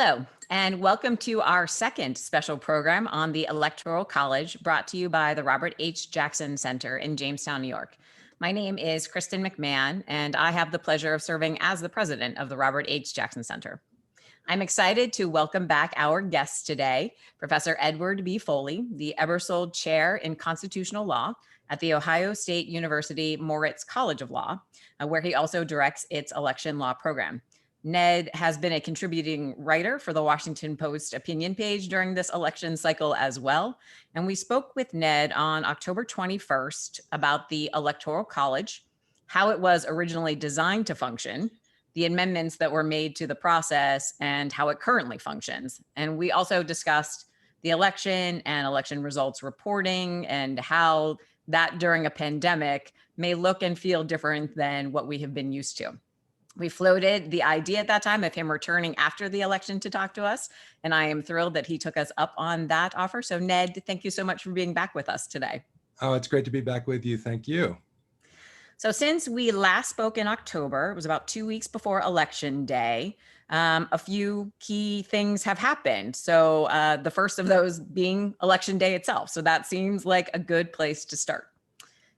Hello, and welcome to our second special program on the Electoral College, brought to you by the Robert H. Jackson Center in Jamestown, New York. My name is Kristan McMahon, and I have the pleasure of serving as the president of the Robert H. Jackson Center. I'm excited to welcome back our guests today, Professor Edward B. Foley, the Ebersold Chair in Constitutional Law at the Ohio State University Moritz College of Law, where he also directs its election law program. Ned has been a contributing writer for the Washington Post opinion page during this election cycle as well. And we spoke with Ned on October 21st about the Electoral College, how it was originally designed to function, the amendments that were made to the process, and how it currently functions. And we also discussed the election and election results reporting and how that during a pandemic may look and feel different than what we have been used to. We floated the idea at that time of him returning after the election to talk to us, and I am thrilled that he took us up on that offer. So Ned, thank you so much for being back with us today. Oh, it's great to be back with you. Thank you. So since we last spoke in October, it was about 2 weeks before Election Day, a few key things have happened. So the first of those being Election Day itself. So that seems like a good place to start.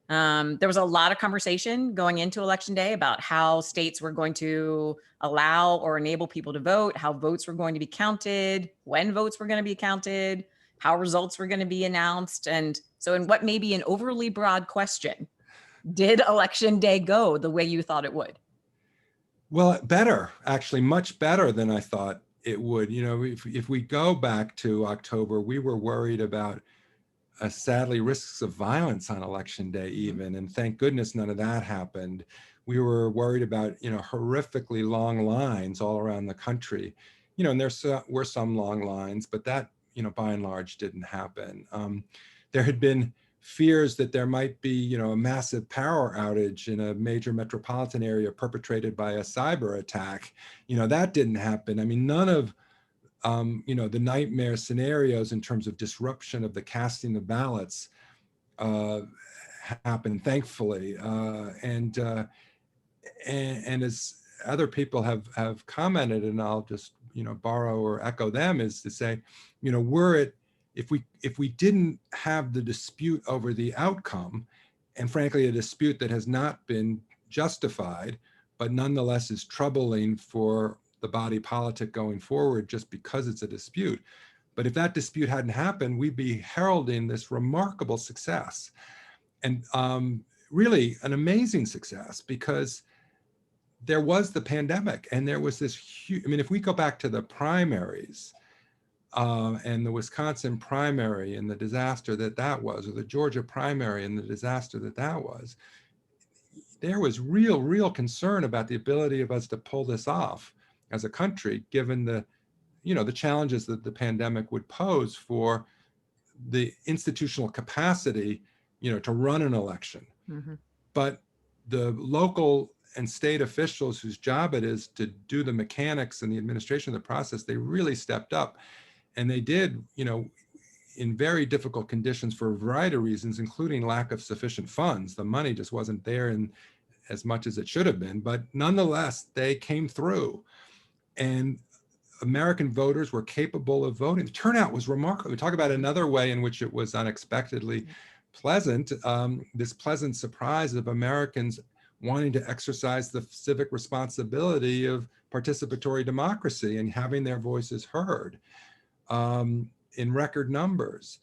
There was a lot of conversation going into Election Day about how states were going to allow or enable people to vote, how votes were going to be counted, when votes were going to be counted, how results were going to be announced. And so in what may be an overly broad question, did Election Day go the way you thought it would? Well, better, actually, much better than I thought it would. You know, if we go back to October, we were worried about sadly risks of violence on Election Day even, and thank goodness none of that happened. We were worried about, horrifically long lines all around the country, and there were some long lines, but that, by and large didn't happen. There had been fears that there might be, a massive power outage in a major metropolitan area perpetrated by a cyber attack. That didn't happen. I mean, none of the nightmare scenarios in terms of disruption of the casting of ballots happened, thankfully. And as other people have commented, and I'll just borrow or echo them, is to say, if we didn't have the dispute over the outcome, and frankly a dispute that has not been justified, but nonetheless is troubling for the body politic going forward just because it's a dispute. But if that dispute hadn't happened, we'd be heralding this remarkable success. And really an amazing success, because there was the pandemic and there was this huge, if we go back to the primaries and the Wisconsin primary and the disaster that was, or the Georgia primary and the disaster that was, there was real concern about the ability of us to pull this off as a country, given the challenges that the pandemic would pose for the institutional capacity, to run an election. Mm-hmm. But the local and state officials whose job it is to do the mechanics and the administration of the process, they really stepped up. And they did, in very difficult conditions for a variety of reasons, including lack of sufficient funds. The money just wasn't there in as much as it should have been, but nonetheless, they came through. And American voters were capable of voting. The turnout was remarkable. We talk about another way in which it was unexpectedly pleasant, this pleasant surprise of Americans wanting to exercise the civic responsibility of participatory democracy and having their voices heard in record numbers.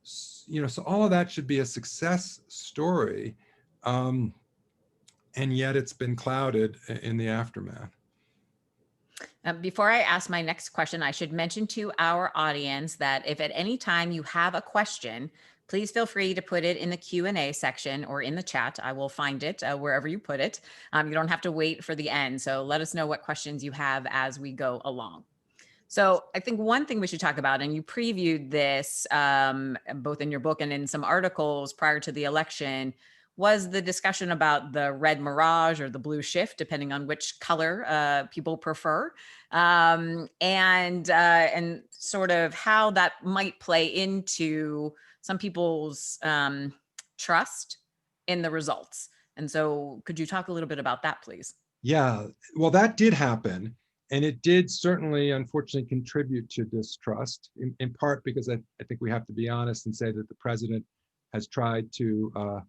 So all of that should be a success story, and yet it's been clouded in the aftermath. Before I ask my next question, I should mention to our audience that if at any time you have a question, please feel free to put it in the Q&A section or in the chat. I will find it wherever you put it. You don't have to wait for the end. So let us know what questions you have as we go along. So I think one thing we should talk about, and you previewed this both in your book and in some articles prior to the election, was the discussion about the red Mirage or the blue shift, depending on which color people prefer, and sort of how that might play into some people's trust in the results. And so could you talk a little bit about that, please? Yeah, well, that did happen. And it did certainly, unfortunately, contribute to distrust, in part because I think we have to be honest and say that the president has tried to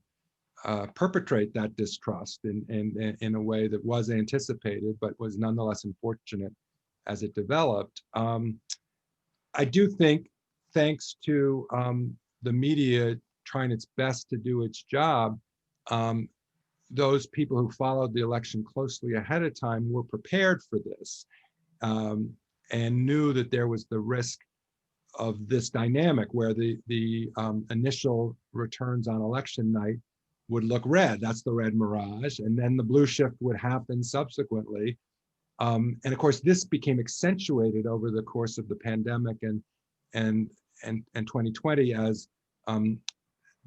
perpetrate that distrust in a way that was anticipated, but was nonetheless unfortunate as it developed. I do think, thanks to the media trying its best to do its job, those people who followed the election closely ahead of time were prepared for this, and knew that there was the risk of this dynamic where the initial returns on election night would look red. That's the red mirage, and then the blue shift would happen subsequently. And of course, this became accentuated over the course of the pandemic and 2020 as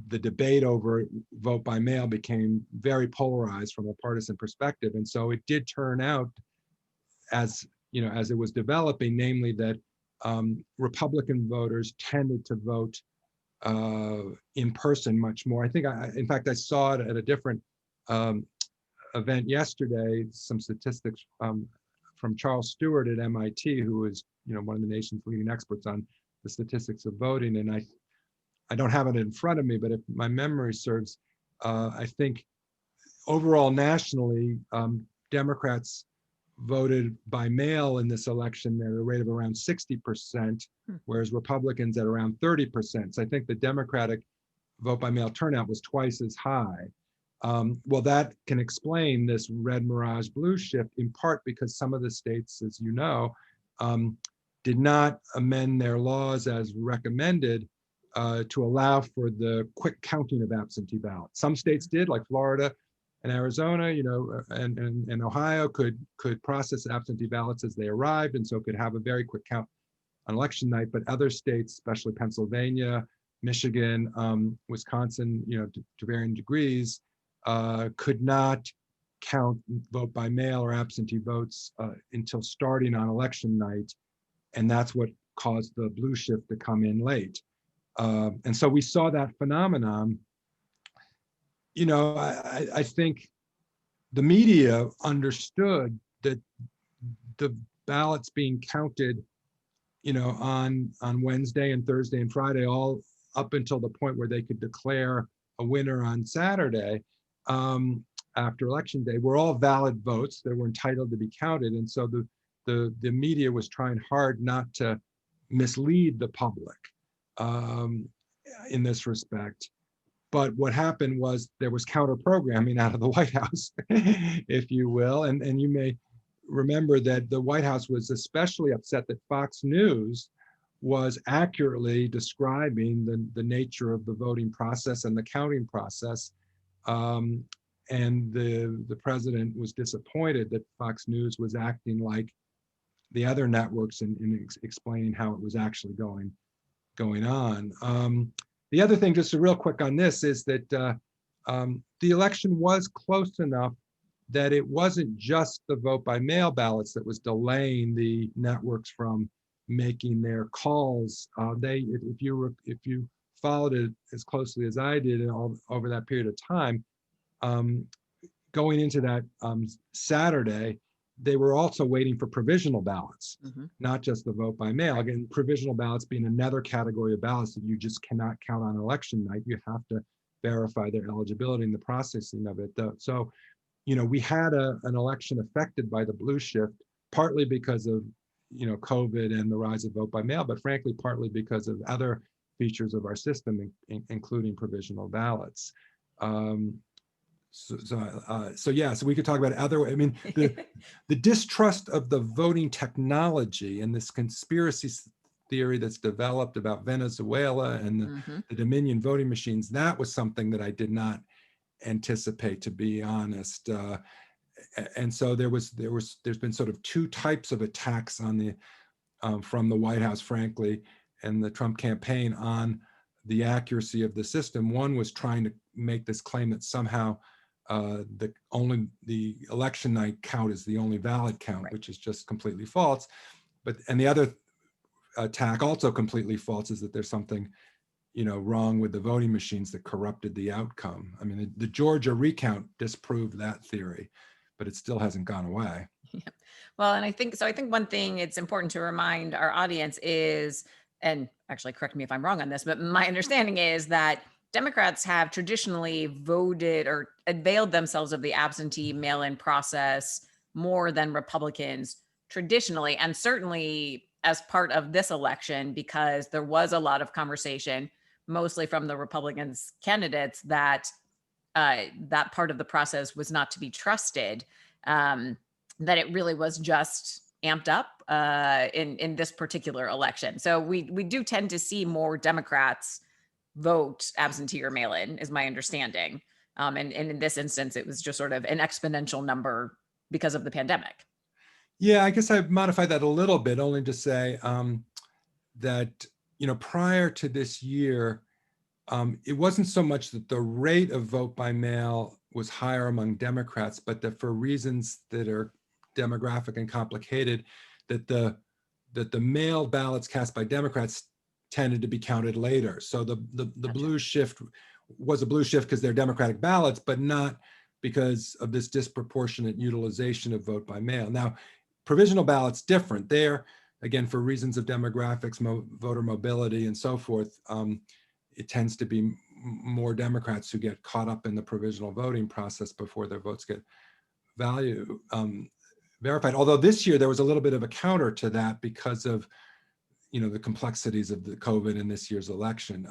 the debate over vote by mail became very polarized from a partisan perspective. And so it did turn out, as you know, as it was developing, namely that Republican voters tended to vote in person much more. I think, in fact, I saw it at a different event yesterday, some statistics from Charles Stewart at MIT, who is, you know, one of the nation's leading experts on the statistics of voting. And I don't have it in front of me, but if my memory serves, I think overall nationally, Democrats voted by mail in this election at a rate of around 60%, whereas Republicans at around 30%. So I think the Democratic vote by mail turnout was twice as high. Well, that can explain this red mirage blue shift, in part because some of the states, as you know, did not amend their laws as recommended to allow for the quick counting of absentee ballots. Some states did, like Florida and Arizona, you know, and Ohio could process absentee ballots as they arrived, and so could have a very quick count on election night. But other states, especially Pennsylvania, Michigan, Wisconsin, you know, to varying degrees, could not count vote by mail or absentee votes until starting on election night, and that's what caused the blue shift to come in late. And so we saw that phenomenon. You know, I think the media understood that the ballots being counted, you know, on Wednesday and Thursday and Friday, all up until the point where they could declare a winner on Saturday after election day, were all valid votes that were entitled to be counted. And so the media was trying hard not to mislead the public in this respect. But what happened was there was counter programming out of the White House, if you will. And you may remember that the White House was especially upset that Fox News was accurately describing the nature of the voting process and the counting process. And the president was disappointed that Fox News was acting like the other networks in explaining how it was actually going on. The other thing, just real quick on this, is that the election was close enough that it wasn't just the vote by mail ballots that was delaying the networks from making their calls. If you followed it as closely as I did over that period of time, going into that Saturday, they were also waiting for provisional ballots, not just the vote by mail. Again, provisional ballots being another category of ballots that you just cannot count on election night. You have to verify their eligibility in the processing of it. So, you know, we had an election affected by the blue shift, partly because of, you know, COVID and the rise of vote by mail, but frankly, partly because of other features of our system, including provisional ballots. So yeah, so we could talk about other, I mean, the distrust of the voting technology and this conspiracy theory that's developed about Venezuela and the Dominion voting machines, that was something that I did not anticipate, to be honest. And so there's been sort of two types of attacks on the from the White House, frankly, and the Trump campaign on the accuracy of the system. One was trying to make this claim that somehow the election night count is the only valid count, right, which is just completely false. And the other attack, also completely false, is that there's something, you know, wrong with the voting machines that corrupted the outcome. I mean, the Georgia recount disproved that theory, but it still hasn't gone away. Yeah. Well, and I think one thing it's important to remind our audience is, and actually correct me if I'm wrong on this, but my understanding is that Democrats have traditionally voted or availed themselves of the absentee mail-in process more than Republicans traditionally, and certainly as part of this election, because there was a lot of conversation, mostly from the Republicans candidates, that that part of the process was not to be trusted. Um, that it really was just amped up in this particular election. So we do tend to see more Democrats vote absentee or mail-in, is my understanding. And in this instance, it was just sort of an exponential number because of the pandemic. Yeah, I guess I've modified that a little bit, only to say that, prior to this year, it wasn't so much that the rate of vote by mail was higher among Democrats, but that for reasons that are demographic and complicated, that the mail ballots cast by Democrats tended to be counted later. So the Gotcha. blue shift was a blue shift because they're Democratic ballots, but not because of this disproportionate utilization of vote by mail. Now, provisional ballots different. They're, again, for reasons of demographics, voter mobility, and so forth. It tends to be more Democrats who get caught up in the provisional voting process before their votes get verified. Although this year there was a little bit of a counter to that because of the complexities of the COVID in this year's election.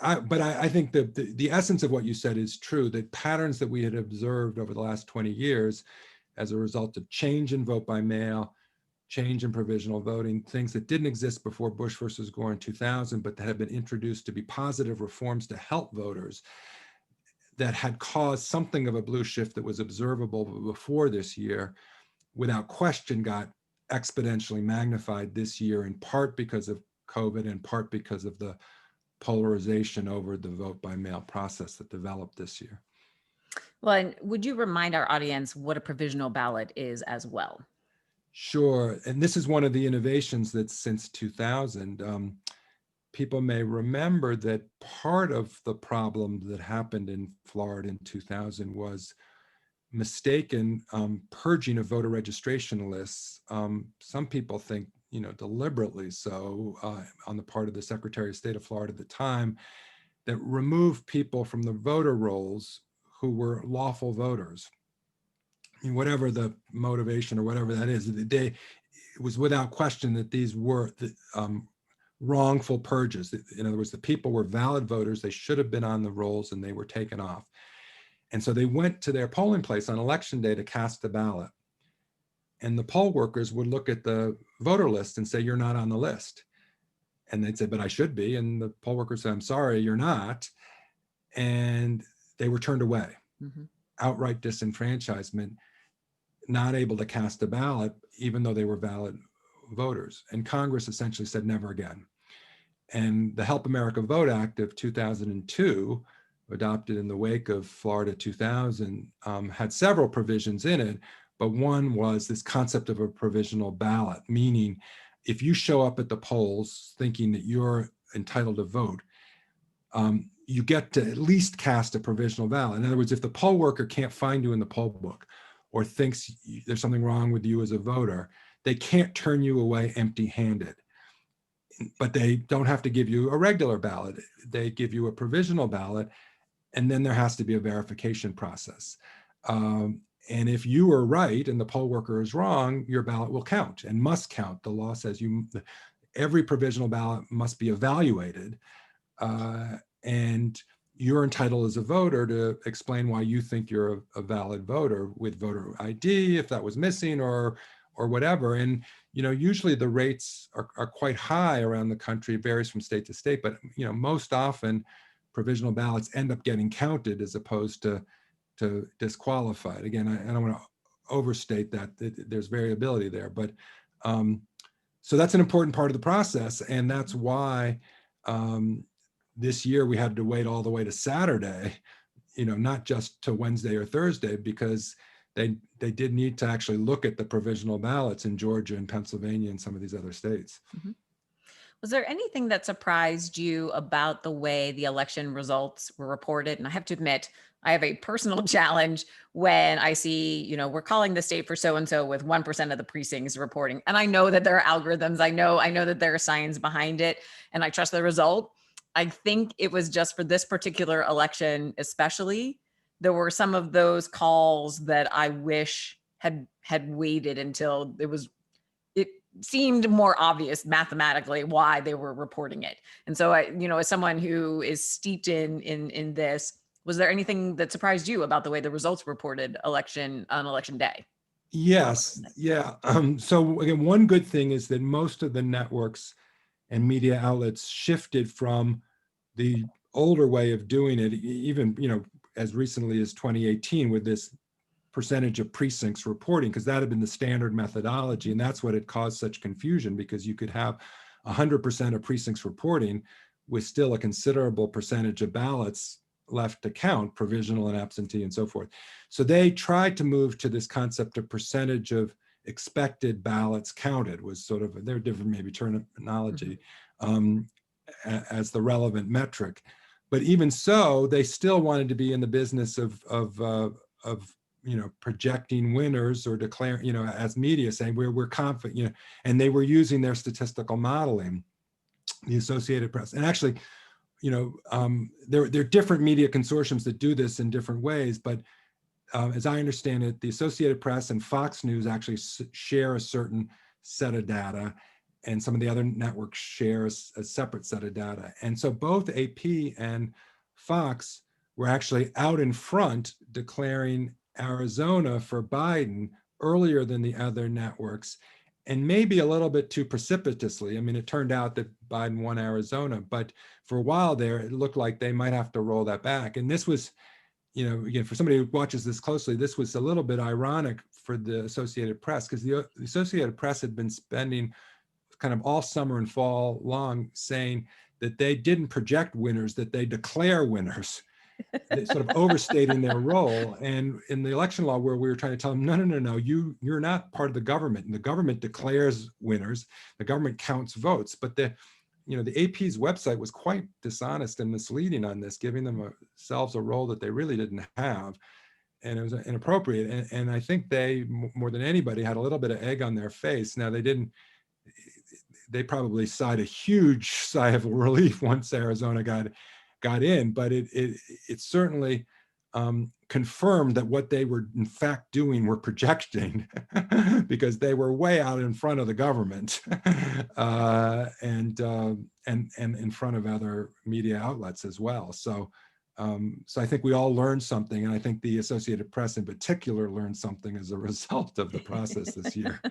I think that the essence of what you said is true. That patterns that we had observed over the last 20 years as a result of change in vote by mail, change in provisional voting, things that didn't exist before Bush versus Gore in 2000, but that have been introduced to be positive reforms to help voters, that had caused something of a blue shift that was observable before this year, without question got exponentially magnified this year, in part because of COVID, in part because of the polarization over the vote by mail process that developed this year. Well, and would you remind our audience what a provisional ballot is as well? Sure. And this is one of the innovations that's since 2000. People may remember that part of the problem that happened in Florida in 2000 was mistaken purging of voter registration lists. Some people think, deliberately so, on the part of the Secretary of State of Florida at the time, that removed people from the voter rolls who were lawful voters. Whatever the motivation or whatever that is, it was without question that these were wrongful purges. In other words, the people were valid voters. They should have been on the rolls and they were taken off. And so they went to their polling place on election day to cast the ballot. And the poll workers would look at the voter list and say, "You're not on the list." And they'd say, "But I should be." And the poll workers said, "I'm sorry, you're not." And they were turned away. Mm-hmm. Outright disenfranchisement, not able to cast a ballot, even though they were valid voters. And Congress essentially said, never again. And the Help America Vote Act of 2002, adopted in the wake of Florida 2000, had several provisions in it, but one was this concept of a provisional ballot, meaning if you show up at the polls thinking that you're entitled to vote, you get to at least cast a provisional ballot. In other words, if the poll worker can't find you in the poll book or thinks there's something wrong with you as a voter, they can't turn you away empty-handed. But they don't have to give you a regular ballot. They give you a provisional ballot, and then there has to be a verification process. And if you are right and the poll worker is wrong, your ballot will count and must count. The law says every provisional ballot must be evaluated, and you're entitled as a voter to explain why you think you're a valid voter with voter ID, if that was missing, or whatever. And usually the rates are quite high around the country. It varies from state to state, but most often provisional ballots end up getting counted as opposed to disqualified. Again, I don't want to overstate that. There's variability there, but so that's an important part of the process, and that's why this year we had to wait all the way to Saturday, not just to Wednesday or Thursday, because they did need to actually look at the provisional ballots in Georgia and Pennsylvania and some of these other states. Mm-hmm. Was there anything that surprised you about the way the election results were reported? And I have to admit, I have a personal challenge when I see, we're calling the state for so and so with 1% of the precincts reporting. And I know that there are algorithms. I know that there are science behind it, and I trust the result. I think it was just for this particular election, especially, there were some of those calls that I wish had waited until it seemed more obvious mathematically why they were reporting it. And so as someone who is steeped in this, was there anything that surprised you about the way the results reported on election day? Yes, yeah. So again, one good thing is that most of the networks and media outlets shifted from the older way of doing it, even as recently as 2018 with this percentage of precincts reporting, because that had been the standard methodology, and that's what had caused such confusion, because you could have 100% of precincts reporting with still a considerable percentage of ballots left to count, provisional and absentee and so forth. So they tried to move to this concept of percentage of expected ballots counted, was sort of their different maybe terminology, as the relevant metric. But even so, they still wanted to be in the business of projecting winners or declaring, as media saying we're confident, and they were using their statistical modeling, the Associated Press. And actually, there are different media consortiums that do this in different ways, but as I understand it, the Associated Press and Fox News actually share a certain set of data, and some of the other networks share a separate set of data. And so both AP and Fox were actually out in front declaring Arizona for Biden earlier than the other networks, and maybe a little bit too precipitously. I mean, it turned out that Biden won Arizona, but for a while there, it looked like they might have to roll that back. And this was, again, for somebody who watches this closely, this was a little bit ironic for the Associated Press, because the Associated Press had been spending kind of all summer and fall long saying that they didn't project winners, that they declare winners, sort of overstating their role. And in the election law, where we were trying to tell them, no, you're not part of the government, and the government declares winners, the government counts votes. But the AP's website was quite dishonest and misleading on this, giving themselves a role that they really didn't have, and it was inappropriate. And I think they, more than anybody, had a little bit of egg on their face. Now they probably sighed a huge sigh of relief once Arizona got in, but it certainly confirmed that what they were in fact doing were projecting, because they were way out in front of the government, and in front of other media outlets as well. So I think we all learned something, and I think the Associated Press in particular learned something as a result of the process this year.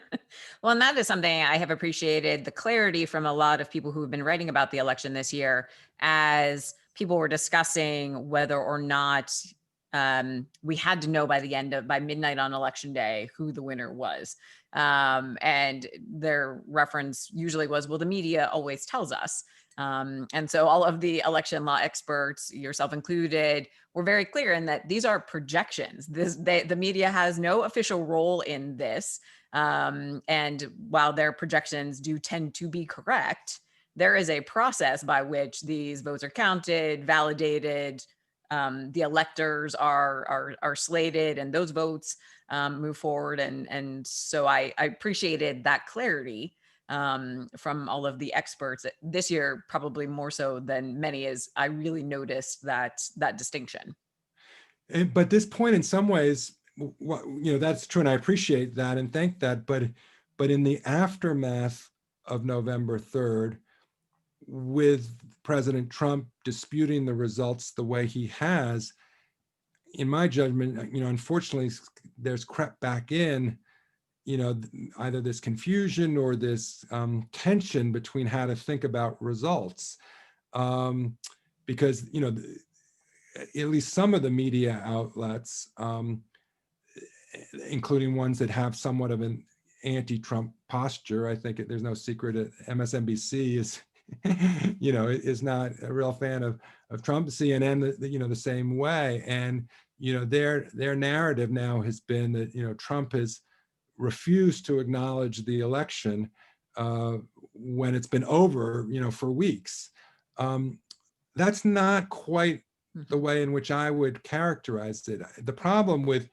Well, and that is something I have appreciated, the clarity from a lot of people who have been writing about the election this year, as people were discussing whether or not we had to know by midnight on election day who the winner was. And their reference usually was, well, the media always tells us. And so all of the election law experts, yourself included, were very clear in that these are projections. The media has no official role in this. And while their projections do tend to be correct, there is a process by which these votes are counted, validated, the electors are slated, and those votes move forward. And so I appreciated that clarity from all of the experts this year, probably more so than many, as I really noticed that distinction. But this point, in some ways, that's true, and I appreciate that and thank that. But in the aftermath of November 3rd, with President Trump disputing the results the way he has, in my judgment, unfortunately, there's crept back in, either this confusion or this tension between how to think about results, because at least some of the media outlets, including ones that have somewhat of an anti-Trump posture. I think there's no secret that MSNBC is, is not a real fan of Trump. CNN, the same way. And, their narrative now has been that, Trump has refused to acknowledge the election, when it's been over, for weeks. That's not quite the way in which I would characterize it. The problem with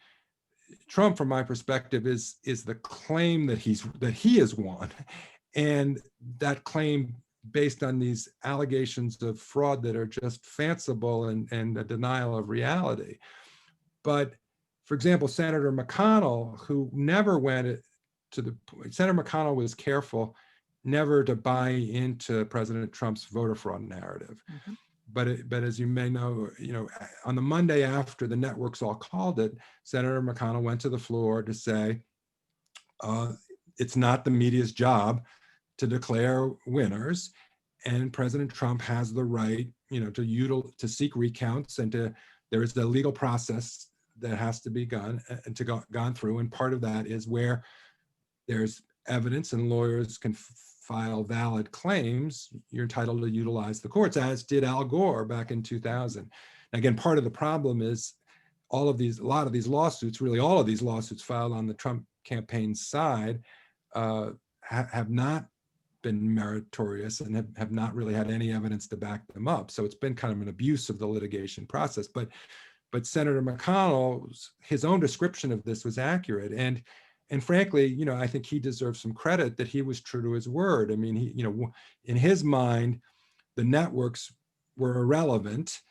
Trump, from my perspective, is the claim that he has won, and that claim based on these allegations of fraud that are just fanciful and a denial of reality. But for example, Senator McConnell, who never went to the Senator McConnell was careful never to buy into President Trump's voter fraud narrative. Mm-hmm. But as you may know, on the Monday after the networks all called it, Senator McConnell went to the floor to say, it's not the media's job to declare winners, and President Trump has the right, to seek recounts, and there is a legal process that has to be gone through, and part of that is where there's evidence and lawyers can file valid claims, you're entitled to utilize the courts, as did Al Gore back in 2000. Again, part of the problem is a lot of these lawsuits, really all of these lawsuits filed on the Trump campaign's side, have not been meritorious and have not really had any evidence to back them up. So it's been kind of an abuse of the litigation process. But Senator McConnell's, his own description of this was accurate. And frankly, I think he deserves some credit that he was true to his word. I mean, he, in his mind, the networks were irrelevant.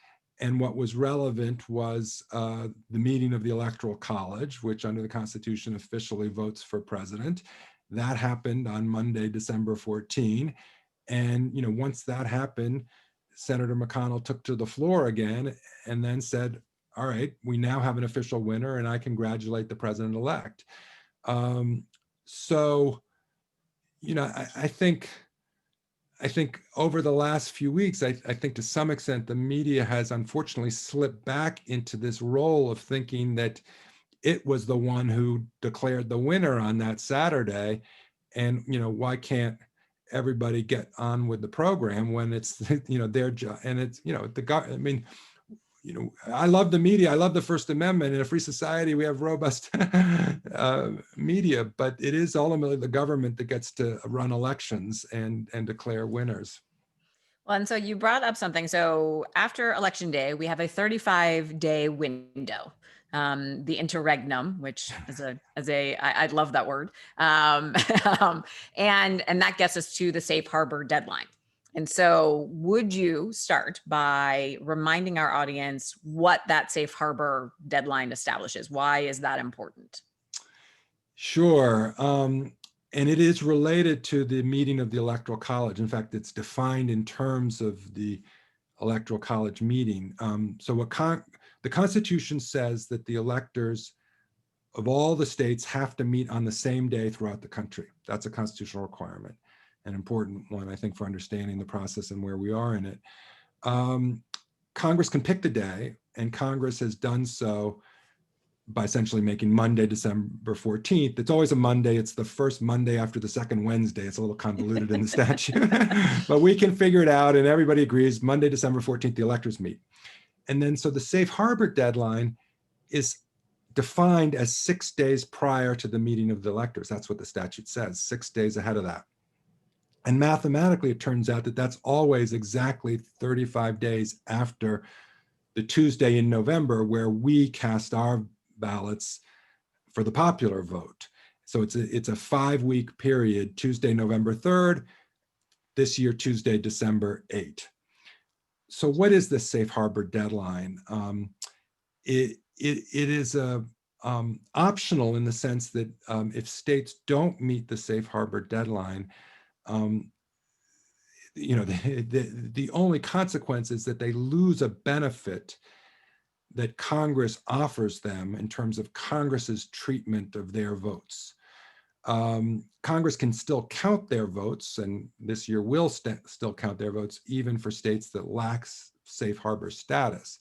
And what was relevant was the meeting of the Electoral College, which under the Constitution officially votes for president. That happened on Monday, December 14. And, once that happened, Senator McConnell took to the floor again and then said, all right, we now have an official winner and I congratulate the president-elect. So, I think over the last few weeks, I think to some extent, the media has unfortunately slipped back into this role of thinking that it was the one who declared the winner on that Saturday. And, why can't everybody get on with the program when it's, their job? And it's, I love the media. I love the First Amendment. In a free society, we have robust media, but it is ultimately the government that gets to run elections and declare winners. Well, and so you brought up something. So after Election Day, we have a 35-day window, the interregnum, which I love that word, and that gets us to the safe harbor deadline. And so would you start by reminding our audience what that safe harbor deadline establishes? Why is that important? Sure. And it is related to the meeting of the Electoral College. In fact, it's defined in terms of the Electoral College meeting. So the Constitution says that the electors of all the states have to meet on the same day throughout the country. That's a constitutional requirement, an important one, I think, for understanding the process and where we are in it. Congress can pick the day, and Congress has done so by essentially making Monday, December 14th. It's always a Monday. It's the first Monday after the second Wednesday. It's a little convoluted in the statute, but we can figure it out, and everybody agrees Monday, December 14th, the electors meet. And then so the safe harbor deadline is defined as 6 days prior to the meeting of the electors. That's what the statute says, 6 days ahead of that. And mathematically, it turns out that that's always exactly 35 days after the Tuesday in November where we cast our ballots for the popular vote. So it's a 5-week period, Tuesday, November 3rd, this year, Tuesday, December 8th. So what is the safe harbor deadline? It is optional in the sense that if states don't meet the safe harbor deadline, the only consequence is that they lose a benefit that Congress offers them in terms of Congress's treatment of their votes. Congress can still count their votes, and this year will still count their votes, even for states that lack safe harbor status.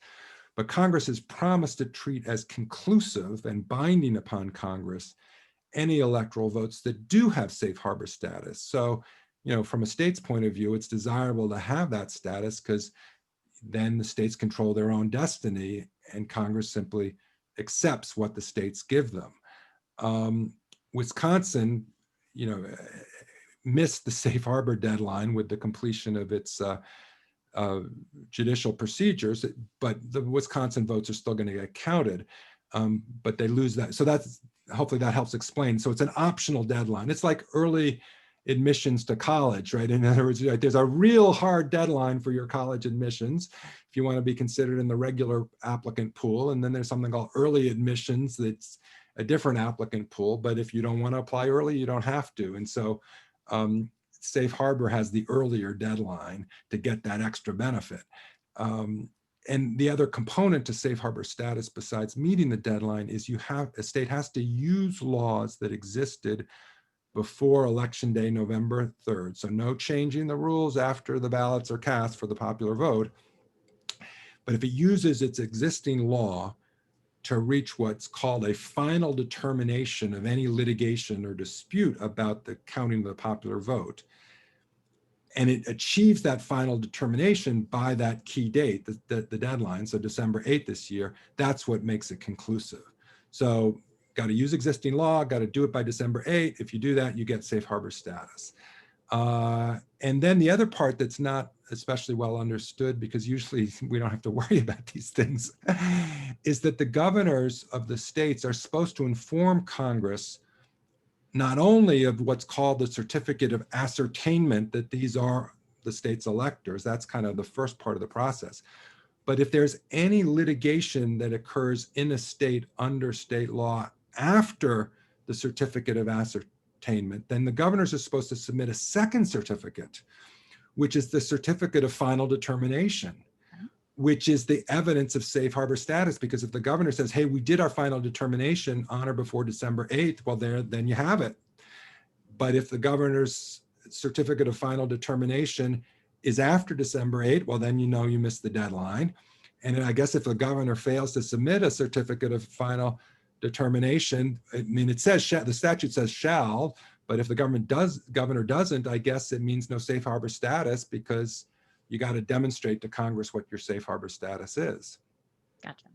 But Congress has promised to treat as conclusive and binding upon Congress any electoral votes that do have safe harbor status. So, from a state's point of view, it's desirable to have that status because then the states control their own destiny and Congress simply accepts what the states give them. Wisconsin, missed the safe harbor deadline with the completion of its judicial procedures, but the Wisconsin votes are still going to get counted, but they lose that. So that's, hopefully that helps explain. So it's an optional deadline. It's like early admissions to college, right? In other words, right, there's a real hard deadline for your college admissions if you want to be considered in the regular applicant pool. And then there's something called early admissions that's a different applicant pool. But if you don't want to apply early, you don't have to. And so Safe Harbor has the earlier deadline to get that extra benefit. And the other component to Safe Harbor status besides meeting the deadline is a state has to use laws that existed before Election Day, November 3rd. So no changing the rules after the ballots are cast for the popular vote. But if it uses its existing law to reach what's called a final determination of any litigation or dispute about the counting of the popular vote, and it achieves that final determination by that key date, the deadline, so December 8th this year, that's what makes it conclusive. So got to use existing law, got to do it by December 8th. If you do that, you get Safe Harbor status. And then the other part that's not especially well understood, because usually we don't have to worry about these things, is that the governors of the states are supposed to inform Congress not only of what's called the certificate of ascertainment that these are the state's electors, that's kind of the first part of the process. But if there's any litigation that occurs in a state under state law after the certificate of ascertainment, then the governors are supposed to submit a second certificate, which is the certificate of final determination, which is the evidence of Safe Harbor status. Because if the governor says, hey, we did our final determination on or before December 8th, well, then you have it. But if the governor's certificate of final determination is after December 8th, well, then you know you missed the deadline. And I guess if the governor fails to submit a certificate of final determination, I mean, it says, the statute says shall, but if the governor doesn't, I guess it means no Safe Harbor status, because you got to demonstrate to Congress what your Safe Harbor status is. Gotcha.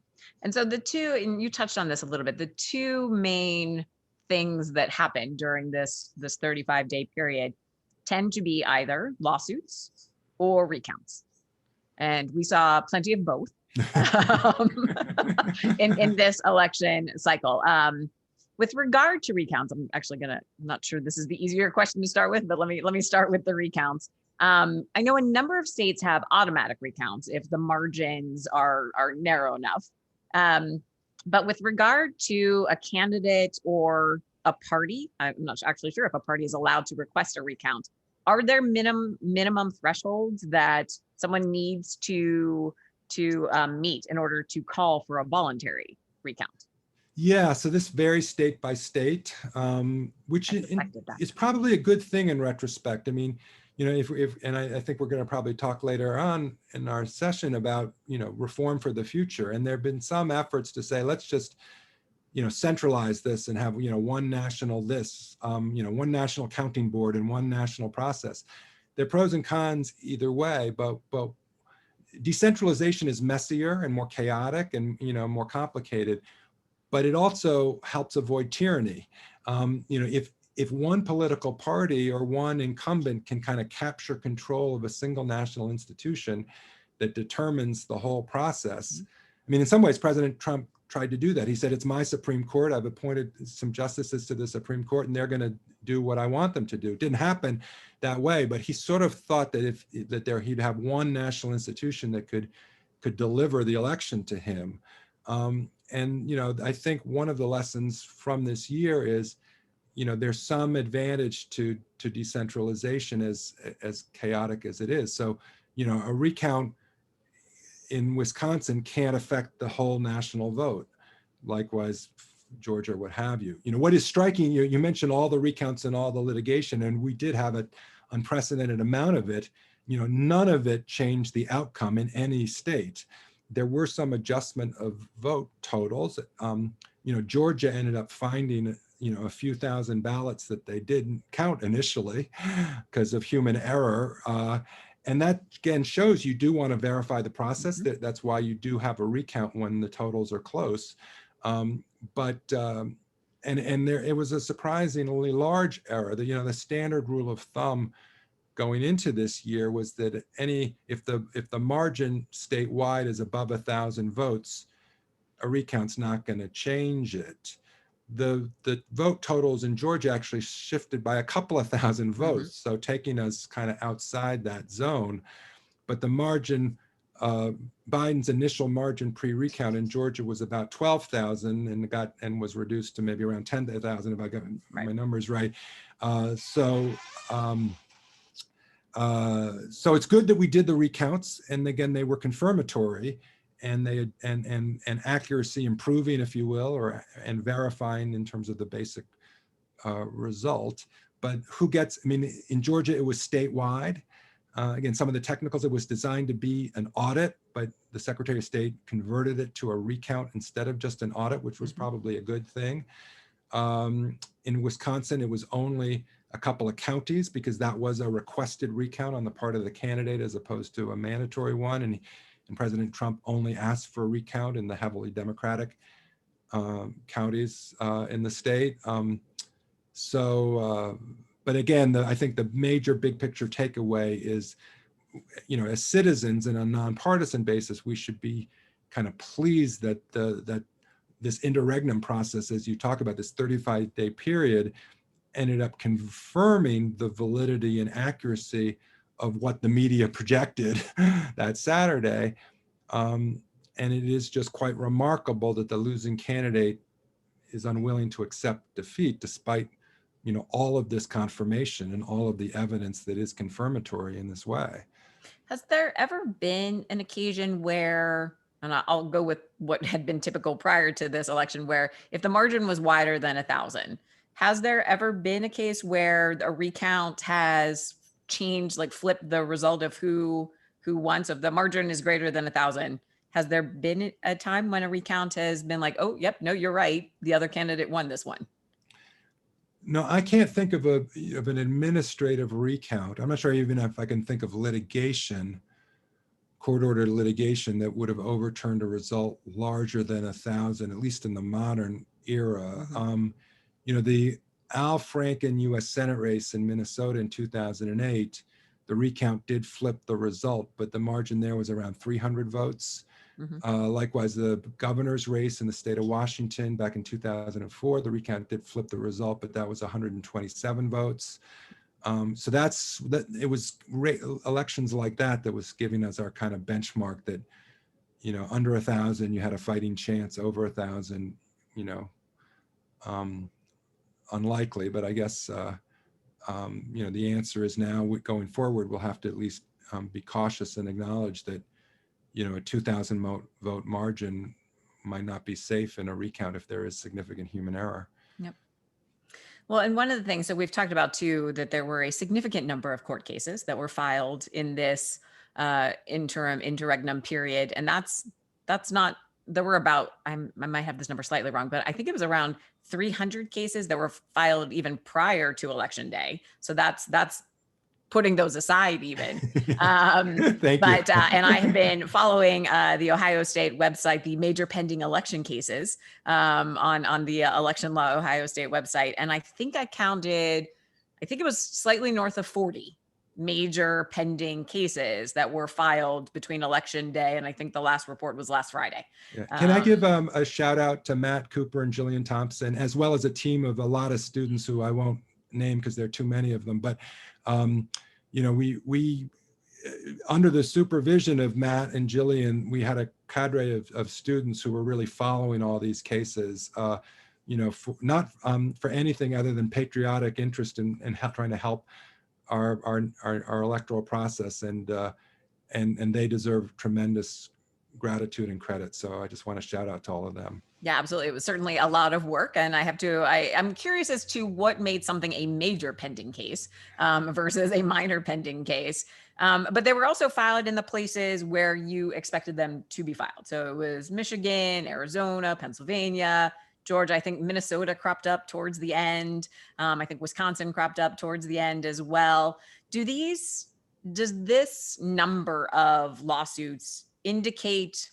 And so the two, and you touched on this a little bit, the two main things that happen during this 35-day period tend to be either lawsuits or recounts. And we saw plenty of both in this election cycle. With regard to recounts, I'm not sure this is the easier question to start with, but let me start with the recounts. I know a number of states have automatic recounts if the margins are narrow enough. But with regard to a candidate or a party, I'm not actually sure if a party is allowed to request a recount. Are there minimum thresholds that someone needs to meet in order to call for a voluntary recount? Yeah, so this varies state by state, which is probably a good thing in retrospect. I mean, you know, and I think we're going to probably talk later on in our session about, you know, reform for the future. And there have been some efforts to say, let's just, you know, centralize this and have, you know, one national one national counting board and one national process. There are pros and cons either way, but decentralization is messier and more chaotic and, you know, more complicated, but it also helps avoid tyranny. You know, if one political party or one incumbent can kind of capture control of a single national institution that determines the whole process. I mean, in some ways, President Trump tried to do that. He said, it's my Supreme Court. I've appointed some justices to the Supreme Court and they're going to do what I want them to do. It didn't happen that way, but he sort of thought that he'd have one national institution that could deliver the election to him. And, you know, I think one of the lessons from this year is, you know, there's some advantage to decentralization as chaotic as it is. So, you know, a recount in Wisconsin can't affect the whole national vote. Likewise, Georgia, what have you. You know, what is striking, you mentioned all the recounts and all the litigation, and we did have an unprecedented amount of it. You know, none of it changed the outcome in any state. There were some adjustment of vote totals. You know, Georgia ended up finding, you know, a few thousand ballots that they didn't count initially because of human error. And that, again, shows you do want to verify the process. That's why you do have a recount when the totals are close. But and there, it was a surprisingly large error. The standard rule of thumb going into this year was that if the margin statewide is above 1,000 votes, a recount's not going to change it. The vote totals in Georgia actually shifted by a couple of thousand votes, so taking us kind of outside that zone. But the margin, Biden's initial margin pre-recount in Georgia was about 12,000 and was reduced to maybe around 10,000 if I got my numbers right. So it's good that we did the recounts, and again they were confirmatory, and they and accuracy improving, if you will, and verifying in terms of the basic result. But in Georgia it was statewide. Again, some of the technicals, it was designed to be an audit, but the Secretary of State converted it to a recount instead of just an audit, which was probably a good thing. In Wisconsin, it was only a couple of counties because that was a requested recount on the part of the candidate as opposed to a mandatory one. And President Trump only asked for a recount in the heavily Democratic counties in the state. But again, I think the major big picture takeaway is, as citizens in a nonpartisan basis, we should be kind of pleased that that this interregnum process, as you talk about, this 35-day period, ended up confirming the validity and accuracy of what the media projected that Saturday. And it is just quite remarkable that the losing candidate is unwilling to accept defeat despite all of this confirmation and all of the evidence that is confirmatory in this way. Has there ever been an occasion where, and I'll go with what had been typical prior to this election, where if the margin was wider than 1,000, has there ever been a case where a recount has changed, like flipped the result of who won? So if the margin is greater than 1,000, has there been a time when a recount has been like, oh, yep, no, you're right, the other candidate won this one? No, I can't think of an administrative recount. I'm not sure even if I can think of litigation, court-ordered litigation that would have overturned a result larger than 1,000, at least in the modern era. The Al Franken U.S. Senate race in Minnesota in 2008, the recount did flip the result, but the margin there was around 300 votes. Likewise, the governor's race in the state of Washington back in 2004, the recount did flip the result, but that was 127 votes. So it was elections like that was giving us our kind of benchmark that, under 1,000, you had a fighting chance, over 1,000, unlikely. But I guess, the answer is now going forward, we'll have to at least be cautious and acknowledge that, a 2,000 vote margin might not be safe in a recount if there is significant human error. Yep. Well, and one of the things that we've talked about too, that there were a significant number of court cases that were filed in this interregnum period. And that's not, there were about, I might have this number slightly wrong, but I think it was around 300 cases that were filed even prior to Election Day. So that's putting those aside even. Thank you. And I have been following the Ohio State website, the major pending election cases on the Election Law Ohio State website. And I think it was slightly north of 40 major pending cases that were filed between Election Day. And I think the last report was last Friday. Yeah. Can I give a shout out to Matt Cooper and Jillian Thompson, as well as a team of a lot of students who I won't name because there are too many of them, but we under the supervision of Matt and Jillian, we had a cadre of students who were really following all these cases, not for anything other than patriotic interest in trying to help our electoral process, and they deserve tremendous gratitude and credit. So I just want to shout out to all of them. Yeah, absolutely. It was certainly a lot of work. And I'm curious as to what made something a major pending case versus a minor pending case. But they were also filed in the places where you expected them to be filed. So it was Michigan, Arizona, Pennsylvania, Georgia. I think Minnesota cropped up towards the end. I think Wisconsin cropped up towards the end as well. Does this number of lawsuits indicate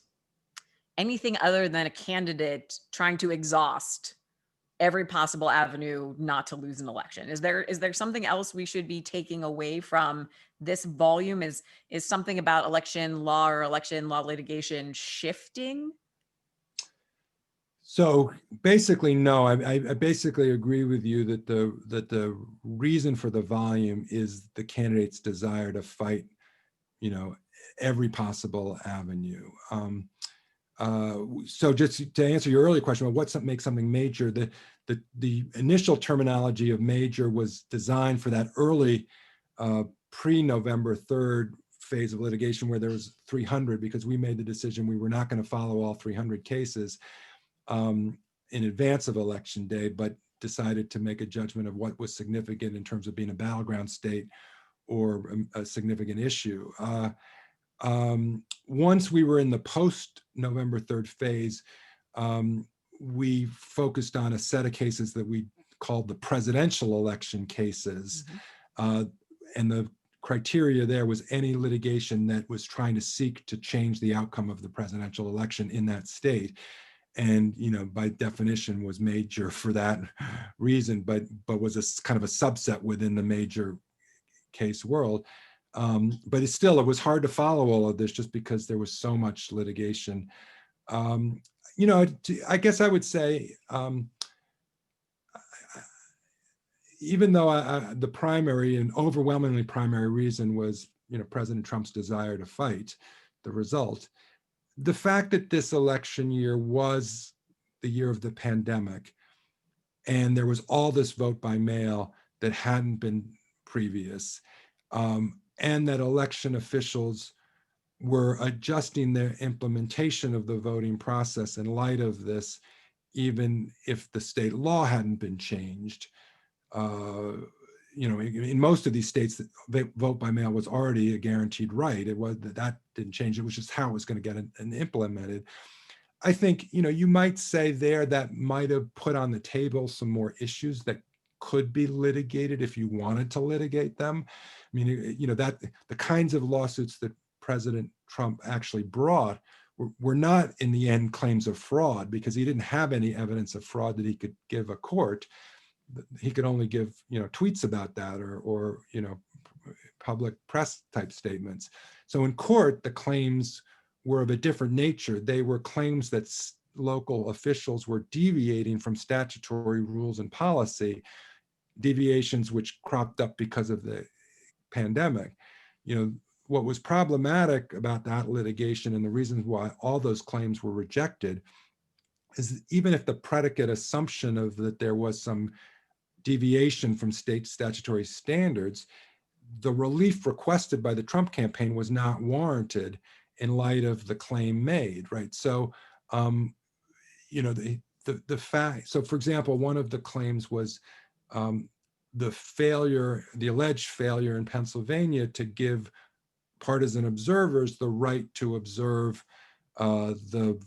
anything other than a candidate trying to exhaust every possible avenue not to lose an election. Is there something else we should be taking away from this volume? Is something about election law or election law litigation shifting? So basically, no. I basically agree with you that the reason for the volume is the candidate's desire to fight, every possible avenue. So just to answer your earlier question about what makes something major, the initial terminology of major was designed for that early pre-November 3rd phase of litigation where there was 300, because we made the decision we were not going to follow all 300 cases in advance of Election Day, but decided to make a judgment of what was significant in terms of being a battleground state or a significant issue. Once we were in the post-November 3rd phase, we focused on a set of cases that we called the presidential election cases. And the criteria there was any litigation that was trying to seek to change the outcome of the presidential election in that state. And, by definition was major for that reason, but was a kind of a subset within the major case world. But it was hard to follow all of this just because there was so much litigation. I guess I would say, even though the primary and overwhelmingly primary reason was, President Trump's desire to fight the result, the fact that this election year was the year of the pandemic, and there was all this vote by mail that hadn't been previous, and that election officials were adjusting their implementation of the voting process in light of this, even if the state law hadn't been changed. In most of these states, the vote by mail was already a guaranteed right. That didn't change. It was just how it was going to get implemented. I think, you might say there that might have put on the table some more issues that could be litigated if you wanted to litigate them. I mean, that the kinds of lawsuits that President Trump actually brought were not in the end claims of fraud, because he didn't have any evidence of fraud that he could give a court. He could only give, tweets about that or public press type statements. So in court, the claims were of a different nature. They were claims that local officials were deviating from statutory rules and policy, deviations which cropped up because of the pandemic. What was problematic about that litigation, and the reasons why all those claims were rejected, is even if the predicate assumption of that there was some deviation from state statutory standards, the relief requested by the Trump campaign was not warranted in light of the claim made, right? So, the fact. So, for example, one of the claims was the alleged failure in Pennsylvania to give partisan observers the right to observe the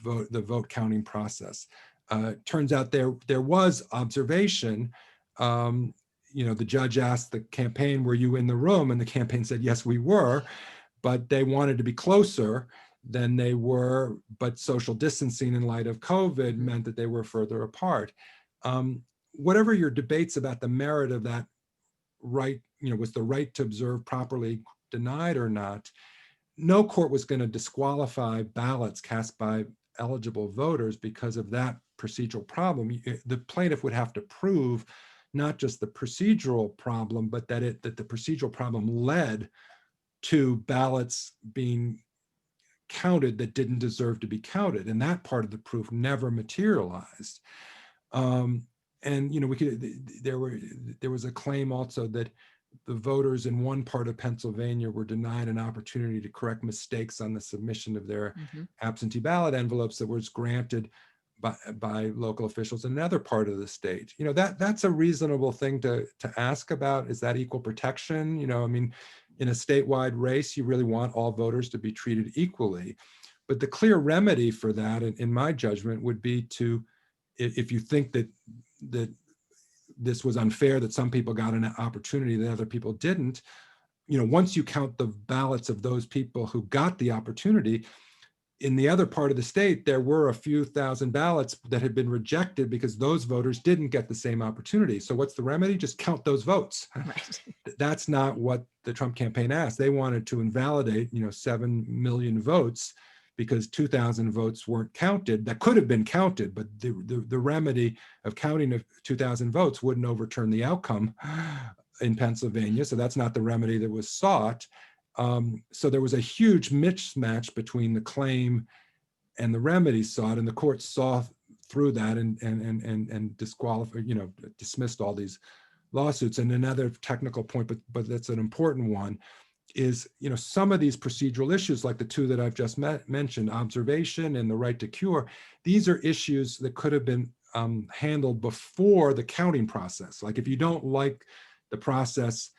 vote counting process. Turns out there was observation. The judge asked the campaign, "Were you in the room?" And the campaign said, "Yes, we were," but they wanted to be closer than they were. But social distancing in light of COVID meant that they were further apart. Whatever your debates about the merit of that right, was the right to observe properly denied or not, no court was going to disqualify ballots cast by eligible voters because of that procedural problem. The plaintiff would have to prove not just the procedural problem, but that the procedural problem led to ballots being counted that didn't deserve to be counted, and that part of the proof never materialized. And there was a claim also that the voters in one part of Pennsylvania were denied an opportunity to correct mistakes on the submission of their absentee ballot envelopes that was granted by local officials in another part of the state. That's a reasonable thing to ask about. Is that equal protection? I mean, in a statewide race, you really want all voters to be treated equally. But the clear remedy for that, in my judgment, would be to, if you think that this was unfair, that some people got an opportunity that other people didn't, once you count the ballots of those people who got the opportunity, in the other part of the state, there were a few thousand ballots that had been rejected because those voters didn't get the same opportunity. So what's the remedy? Just count those votes. Right. That's not what the Trump campaign asked. They wanted to invalidate, 7 million votes because 2,000 votes weren't counted. That could have been counted, but the remedy of counting of 2,000 votes wouldn't overturn the outcome in Pennsylvania. So that's not the remedy that was sought. So there was a huge mismatch between the claim and the remedy sought, and the court saw through that and disqualified, dismissed all these lawsuits. And another technical point, but that's an important one, is some of these procedural issues, like the two that I've just mentioned, observation and the right to cure, these are issues that could have been handled before the counting process. Like if you don't like the process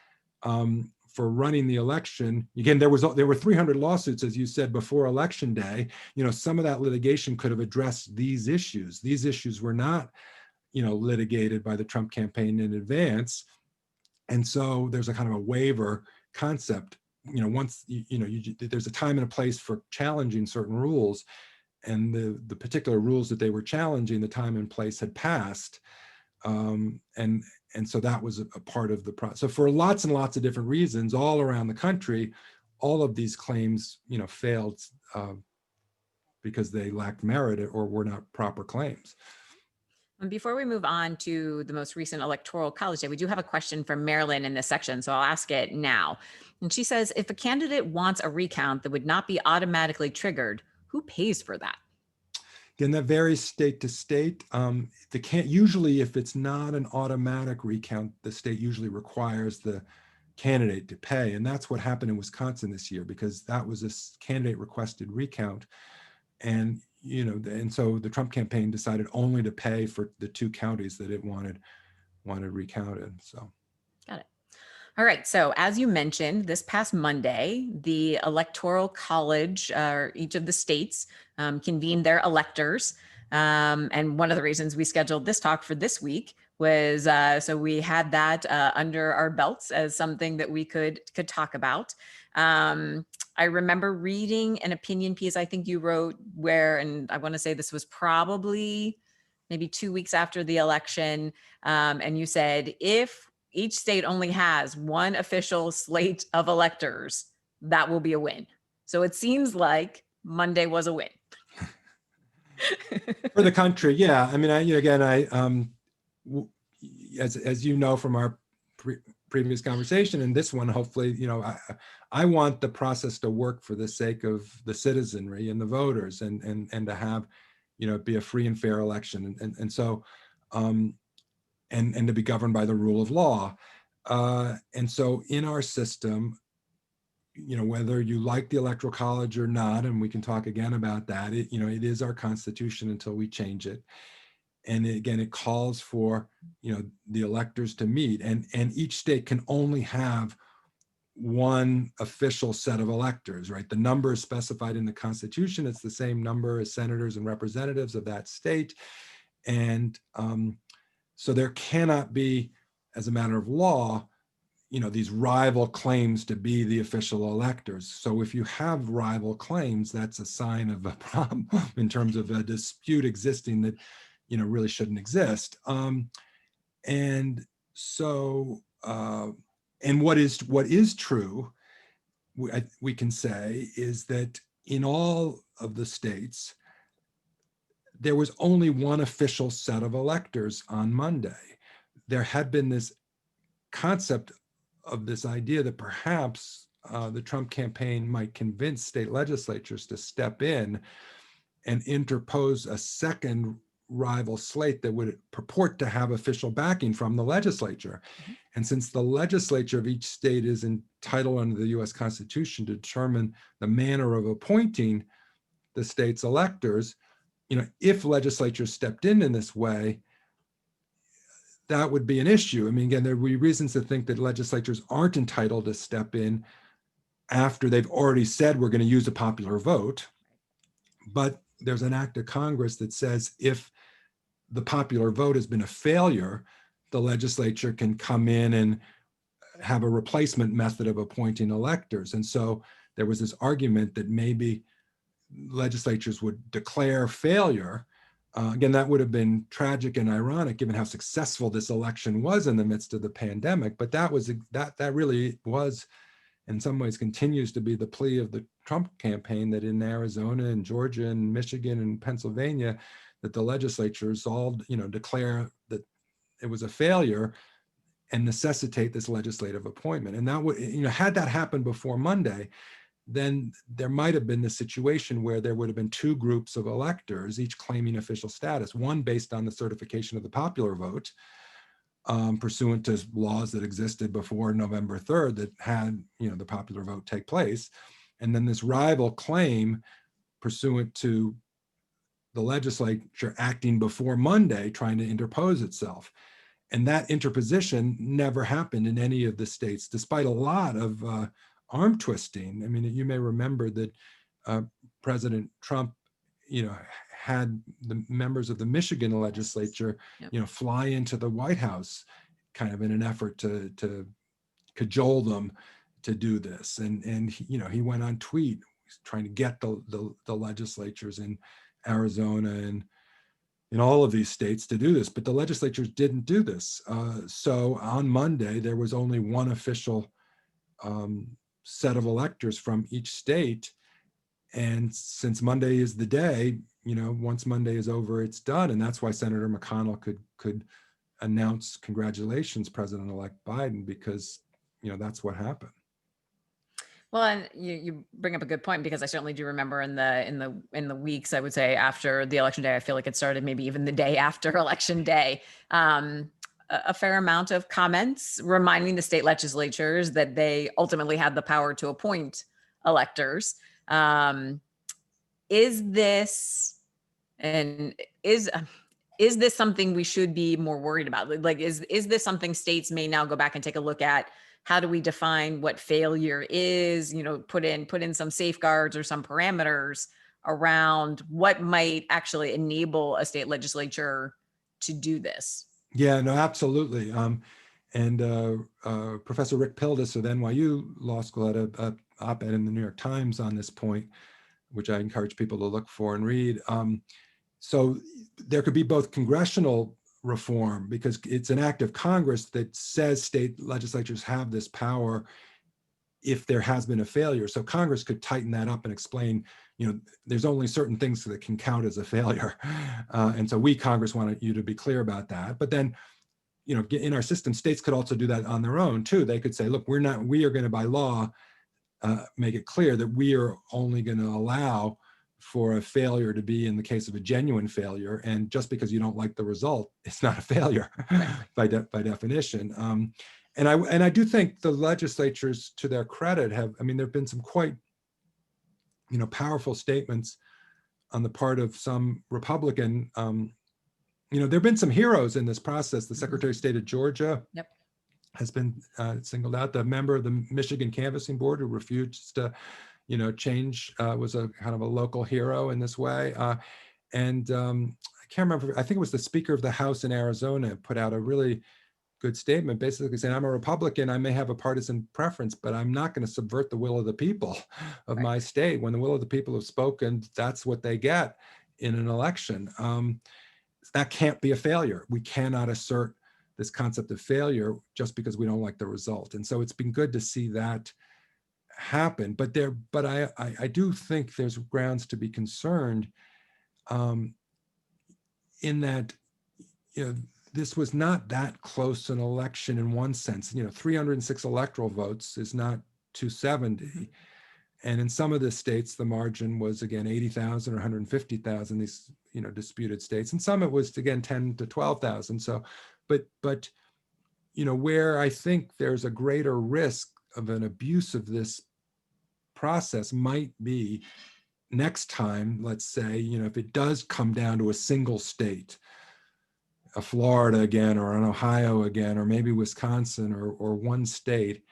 for running the election, again, there were 300 lawsuits, as you said, before Election Day. Some of that litigation could have addressed these issues. These issues were not, litigated by the Trump campaign in advance, and so there's a kind of a waiver concept. Once there's a time and a place for challenging certain rules, and the particular rules that they were challenging, the time and place had passed. And so that was a part of the process. So for lots and lots of different reasons all around the country, all of these claims, failed because they lacked merit or were not proper claims. And before we move on to the most recent Electoral College Day, we do have a question from Marilyn in this section, so I'll ask it now. And she says, if a candidate wants a recount that would not be automatically triggered, who pays for that? Again, that varies state to state. Usually, if it's not an automatic recount, the state usually requires the candidate to pay. And that's what happened in Wisconsin this year, because that was a candidate requested recount. And, and so the Trump campaign decided only to pay for the 2 counties that it wanted recounted. So. Got it. All right. So as you mentioned, this past Monday, the Electoral College, each of the states convened their electors. And one of the reasons we scheduled this talk for this week was so we had that under our belts as something that we could talk about. I remember reading an opinion piece I think you wrote where, and I want to say this was probably maybe 2 weeks after the election, and you said, if each state only has one official slate of electors, that will be a win. So it seems like Monday was a win. For the country, yeah. I mean, as you know from our previous conversation and this one, hopefully, I want the process to work for the sake of the citizenry and the voters, and to have, be a free and fair election, and so. And to be governed by the rule of law. And so in our system, whether you like the Electoral College or not, and we can talk again about that, it is our Constitution until we change it. And again, it calls for, the electors to meet, and each state can only have one official set of electors, right? The number is specified in the Constitution. It's the same number as senators and representatives of that state. And so there cannot be, as a matter of law, these rival claims to be the official electors. So if you have rival claims, that's a sign of a problem in terms of a dispute existing that, really shouldn't exist. And so, and what is true, we can say, is that in all of the states, there was only one official set of electors on Monday. There had been this concept of this idea that perhaps the Trump campaign might convince state legislatures to step in and interpose a second rival slate that would purport to have official backing from the legislature. Mm-hmm. And since the legislature of each state is entitled under the US Constitution to determine the manner of appointing the state's electors, if legislatures stepped in this way, that would be an issue. I mean, again, there would be reasons to think that legislatures aren't entitled to step in after they've already said we're going to use a popular vote. But there's an act of Congress that says if the popular vote has been a failure, the legislature can come in and have a replacement method of appointing electors. And so there was this argument that maybe legislatures would declare failure. Again, that would have been tragic and ironic given how successful this election was in the midst of the pandemic. But that really was, in some ways, continues to be the plea of the Trump campaign, that in Arizona and Georgia and Michigan and Pennsylvania, that the legislatures all, declare that it was a failure and necessitate this legislative appointment. And that would, had that happened before Monday, then there might have been the situation where there would have been two groups of electors, each claiming official status, one based on the certification of the popular vote, pursuant to laws that existed before November 3rd that had, the popular vote take place. And then this rival claim pursuant to the legislature acting before Monday, trying to interpose itself. And that interposition never happened in any of the states, despite a lot of arm twisting. I mean, you may remember that President Trump, had the members of the Michigan legislature, fly into the White House, kind of in an effort to cajole them to do this. And he went on tweet trying to get the legislatures in Arizona and in all of these states to do this, but the legislatures didn't do this. So on Monday, there was only one official set of electors from each state. And since Monday is the day, once Monday is over, it's done. And that's why Senator McConnell could announce, congratulations, President-elect Biden, because, that's what happened. Well, and you bring up a good point, because I certainly do remember in the weeks, I would say, after the election day, I feel like it started maybe even the day after election day, a fair amount of comments reminding the state legislatures that they ultimately had the power to appoint electors. Is this something we should be more worried about? Like, is this something states may now go back and take a look at? How do we define what failure is? Put in some safeguards or some parameters around what might actually enable a state legislature to do this. Yeah, no, absolutely. And Professor Rick Pildes of NYU Law School had a op-ed in the New York Times on this point, which I encourage people to look for and read. So there could be both congressional reform, because it's an act of Congress that says state legislatures have this power if there has been a failure. So Congress could tighten that up and explain, there's only certain things that can count as a failure. And so Congress wanted you to be clear about that. But then, in our system, states could also do that on their own too. They could say, look, we are going to by law make it clear that we are only going to allow for a failure to be in the case of a genuine failure. And just because you don't like the result, it's not a failure by definition. And I do think the legislatures, to their credit, there've been some quite, powerful statements on the part of some Republican, there've been some heroes in this process. The Secretary of State of Georgia has been singled out. The member of the Michigan Canvassing Board who refused to change was a kind of a local hero in this way. And I can't remember, I think it was the Speaker of the House in Arizona put out a really good statement, basically saying, I'm a Republican, I may have a partisan preference, but I'm not going to subvert the will of the people of my state. When the will of the people have spoken, that's what they get in an election. That can't be a failure. We cannot assert this concept of failure just because we don't like the result. And so it's been good to see that happen, but I do think there's grounds to be concerned in that this was not that close an election in one sense. 306 electoral votes is not 270, and in some of the states the margin was again 80,000 or 150,000. These disputed states, and some it was again 10 to 12,000. So, but where I think there's a greater risk of an abuse of this process might be next time, let's say, if it does come down to a single state, a Florida again, or an Ohio again, or maybe Wisconsin, or one state,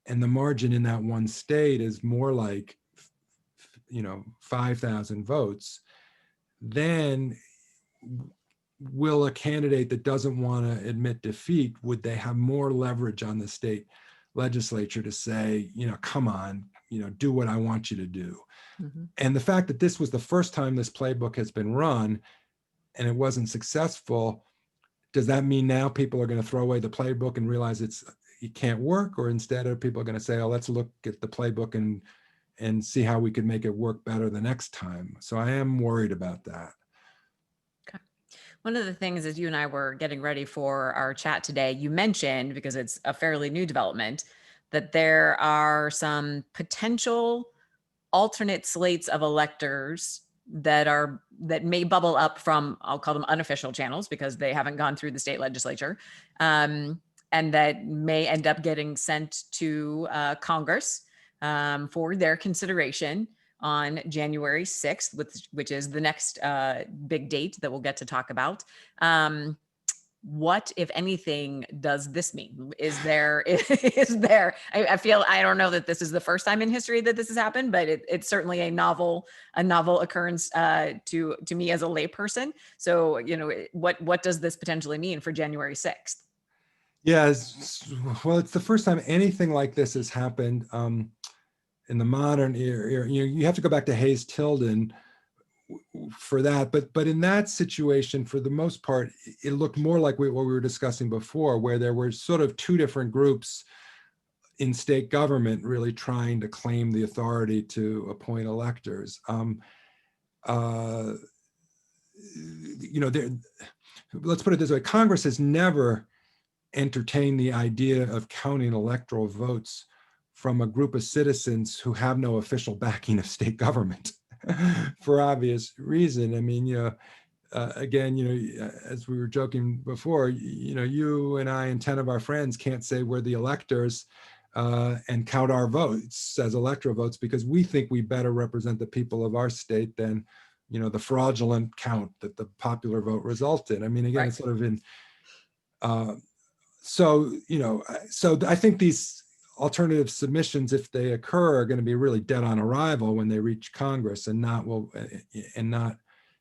and the margin in that one state is more like 5,000 votes, then will a candidate that doesn't want to admit defeat, would they have more leverage on the state legislature to say, come on, do what I want you to do. Mm-hmm. And the fact that this was the first time this playbook has been run and it wasn't successful, does that mean now people are going to throw away the playbook and realize it can't work? Or instead are people going to say, oh, let's look at the playbook and see how we can make it work better the next time? So I am worried about that. Okay. One of the things as you and I were getting ready for our chat today, you mentioned, because it's a fairly new development, that there are some potential alternate slates of electors that may bubble up from, I'll call them unofficial channels because they haven't gone through the state legislature, and that may end up getting sent to Congress for their consideration on January 6th, which is the next big date that we'll get to talk about. What, if anything, does this mean? Is there, I feel, I don't know that this is the first time in history that this has happened, but it's certainly a novel occurrence to me as a layperson. So, what does this potentially mean for January 6th? Yes, well, it's the first time anything like this has happened in the modern era. You have to go back to Hayes-Tilden for that, but in that situation, for the most part, it looked more like what we were discussing before, where there were sort of two different groups in state government really trying to claim the authority to appoint electors. Let's put it this way: Congress has never entertained the idea of counting electoral votes from a group of citizens who have no official backing of state government. For obvious reason. I mean, again, as we were joking before, you and I and 10 of our friends can't say we're the electors and count our votes as electoral votes because we think we better represent the people of our state than, the fraudulent count that the popular vote resulted. I mean, again, Right. It's sort of in, so I think these alternative submissions, if they occur, are going to be really dead on arrival when they reach Congress and not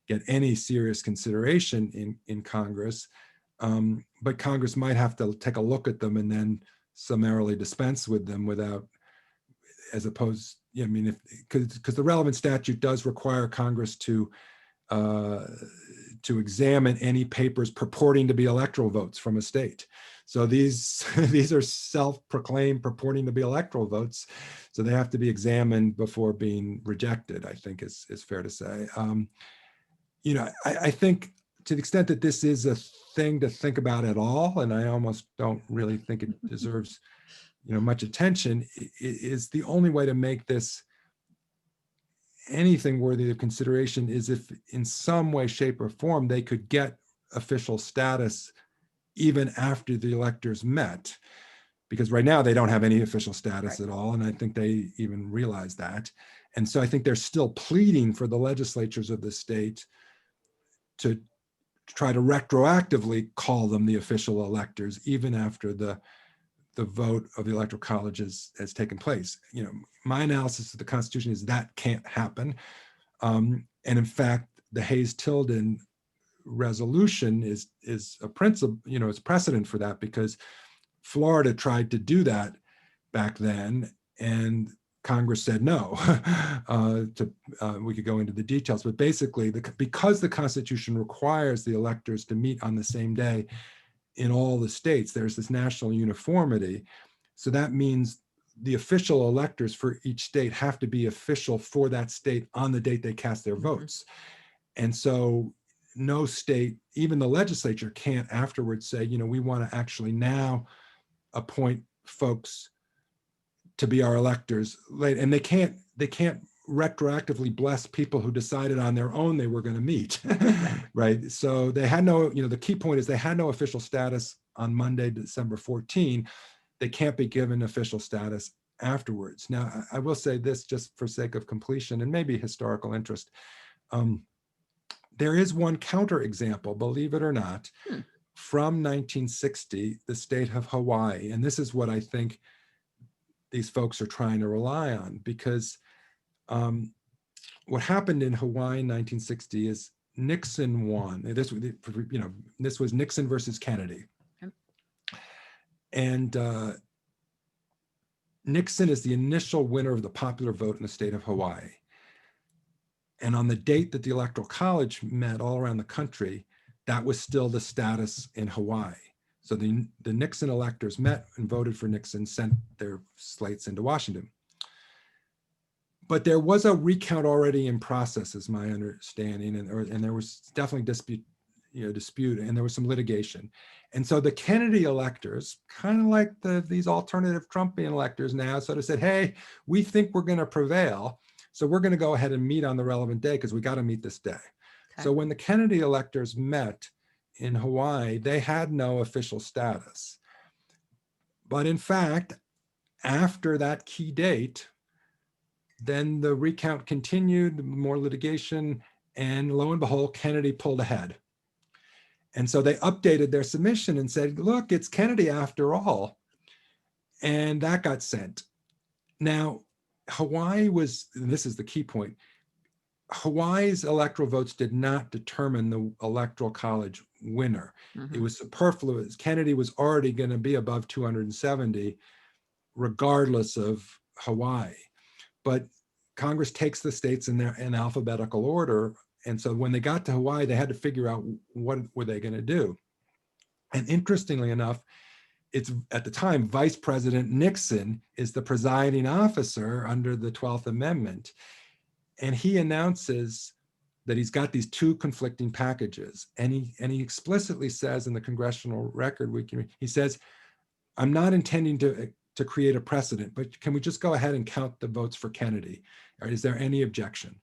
get any serious consideration in Congress. But Congress might have to take a look at them and then summarily dispense with them as opposed, because the relevant statute does require Congress to examine any papers purporting to be electoral votes from a state. So these are self-proclaimed purporting to be electoral votes, so they have to be examined before being rejected, I think is fair to say. I think to the extent that this is a thing to think about at all, and I almost don't really think it deserves much attention, is the only way to make this anything worthy of consideration is if in some way, shape, or form they could get official status even after the electors met, because right now they don't have any official status at all, and I think they even realize that. And so I think they're still pleading for the legislatures of the state to try to retroactively call them the official electors even after the vote of the Electoral College has taken place. My analysis of the Constitution is that can't happen. And in fact, the Hayes-Tilden resolution is a principle, it's precedent for that, because Florida tried to do that back then and Congress said no. We could go into the details, but basically because the Constitution requires the electors to meet on the same day in all the states, there's this national uniformity. So that means the official electors for each state have to be official for that state on the date they cast their votes. And so no state, even the legislature, can't afterwards say, we want to actually now appoint folks to be our electors. And they can't retroactively bless people who decided on their own they were going to meet, right? So they had no, the key point is they had no official status on Monday, December 14. They can't be given official status afterwards. Now, I will say this just for sake of completion and maybe historical interest. There is one counterexample, believe it or not, from 1960, the state of Hawaii. And this is what I think these folks are trying to rely on, because what happened in Hawaii in 1960 is Nixon won. This was Nixon versus Kennedy. And Nixon is the initial winner of the popular vote in the state of Hawaii. And on the date that the Electoral College met all around the country, that was still the status in Hawaii. So the Nixon electors met and voted for Nixon, sent their slates into Washington. But there was a recount already in process, is my understanding, and there was definitely dispute, and there was some litigation. And so the Kennedy electors, kind of like these alternative Trumpian electors now, sort of said, hey, we think we're going to prevail, so we're going to go ahead and meet on the relevant day because we got to meet this day. Okay. So when the Kennedy electors met in Hawaii, they had no official status. But in fact, after that key date, then the recount continued, more litigation, and lo and behold, Kennedy pulled ahead. And so they updated their submission and said, look, it's Kennedy after all. And that got sent. Now, Hawaii was, and this is the key point, Hawaii's electoral votes did not determine the Electoral College winner. Mm-hmm. It was superfluous. Kennedy was already going to be above 270, regardless of Hawaii. But Congress takes the states in alphabetical order. And so when they got to Hawaii, they had to figure out what were they going to do. And interestingly enough, it's at the time, Vice President Nixon is the presiding officer under the 12th Amendment. And he announces that he's got these two conflicting packages. And he explicitly says in the congressional record, he says, I'm not intending to create a precedent, but can we just go ahead and count the votes for Kennedy? Or is there any objection?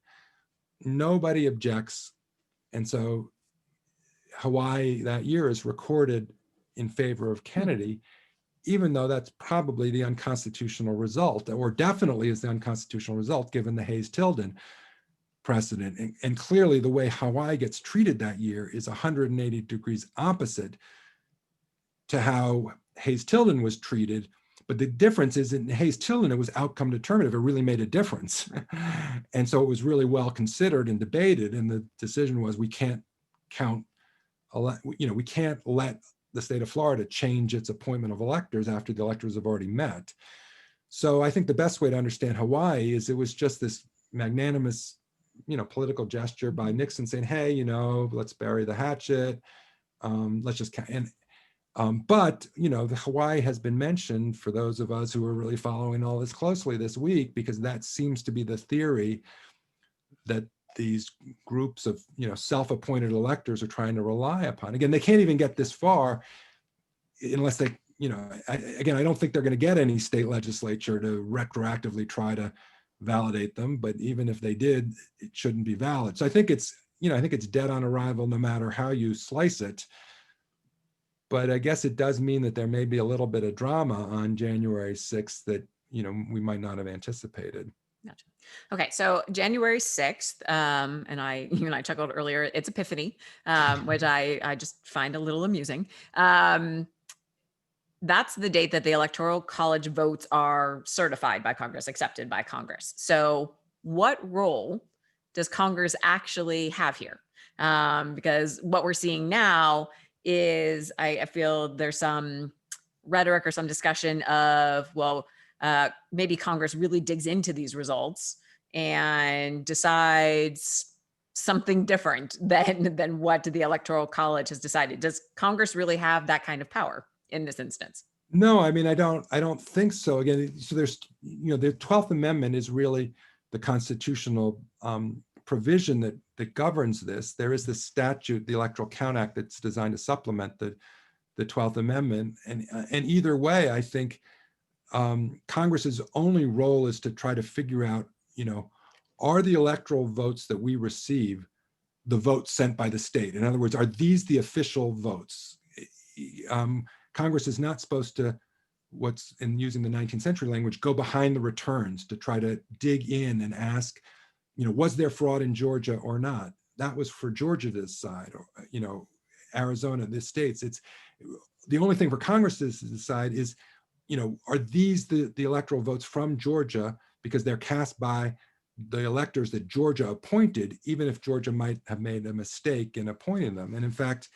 Nobody objects. And so Hawaii that year is recorded in favor of Kennedy, even though that's probably the unconstitutional result, or definitely is the unconstitutional result given the Hayes-Tilden precedent. And clearly the way Hawaii gets treated that year is 180 degrees opposite to how Hayes-Tilden was treated. But the difference is in Hayes-Tilden, it was outcome determinative. It really made a difference. And so it was really well considered and debated. And the decision was we can't count, we can't let the state of Florida change its appointment of electors after the electors have already met. So I think the best way to understand Hawaii is it was just this magnanimous, political gesture by Nixon saying, hey, let's bury the hatchet. Let's just count. But the Hawaii has been mentioned for those of us who are really following all this closely this week, because that seems to be the theory that these groups of self-appointed electors are trying to rely upon. Again, they can't even get this far unless they, I don't think they're going to get any state legislature to retroactively try to validate them. But even if they did, it shouldn't be valid. So I think it's dead on arrival no matter how you slice it. But I guess it does mean that there may be a little bit of drama on January 6th that, we might not have anticipated. Gotcha. Okay, so January 6th, and you and I chuckled earlier, it's Epiphany, which I just find a little amusing. That's the date that the Electoral College votes are certified by Congress, accepted by Congress. So what role does Congress actually have here? Because what we're seeing now is I feel there's some rhetoric or some discussion of, maybe Congress really digs into these results and decides something different than what the Electoral College has decided. Does Congress really have that kind of power in this instance? No, I don't think so. Again, so there's, the 12th Amendment is really the constitutional provision that governs this. There is this statute, the Electoral Count Act, that's designed to supplement the 12th Amendment. And either way, I think Congress's only role is to try to figure out, are the electoral votes that we receive the votes sent by the state? In other words, are these the official votes? Congress is not supposed to, using the 19th century language, go behind the returns to try to dig in and ask, was there fraud in Georgia or not? That was for Georgia to decide, or, Arizona, the states. It's the only thing for Congress to decide is, are these the electoral votes from Georgia because they're cast by the electors that Georgia appointed, even if Georgia might have made a mistake in appointing them. And in fact,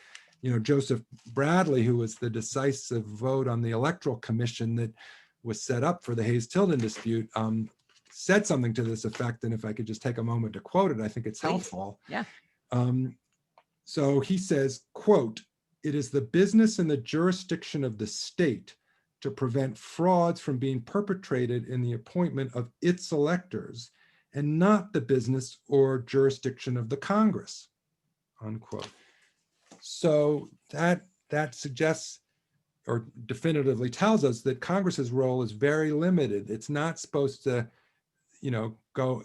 Joseph Bradley, who was the decisive vote on the Electoral Commission that was set up for the Hayes-Tilden dispute, said something to this effect. And if I could just take a moment to quote it, I think it's Please. helpful. Yeah. So he says, quote, "It is the business and the jurisdiction of the state to prevent frauds from being perpetrated in the appointment of its electors, and not the business or jurisdiction of the Congress," unquote. So that suggests or definitively tells us that Congress's role is very limited. It's not supposed to, go.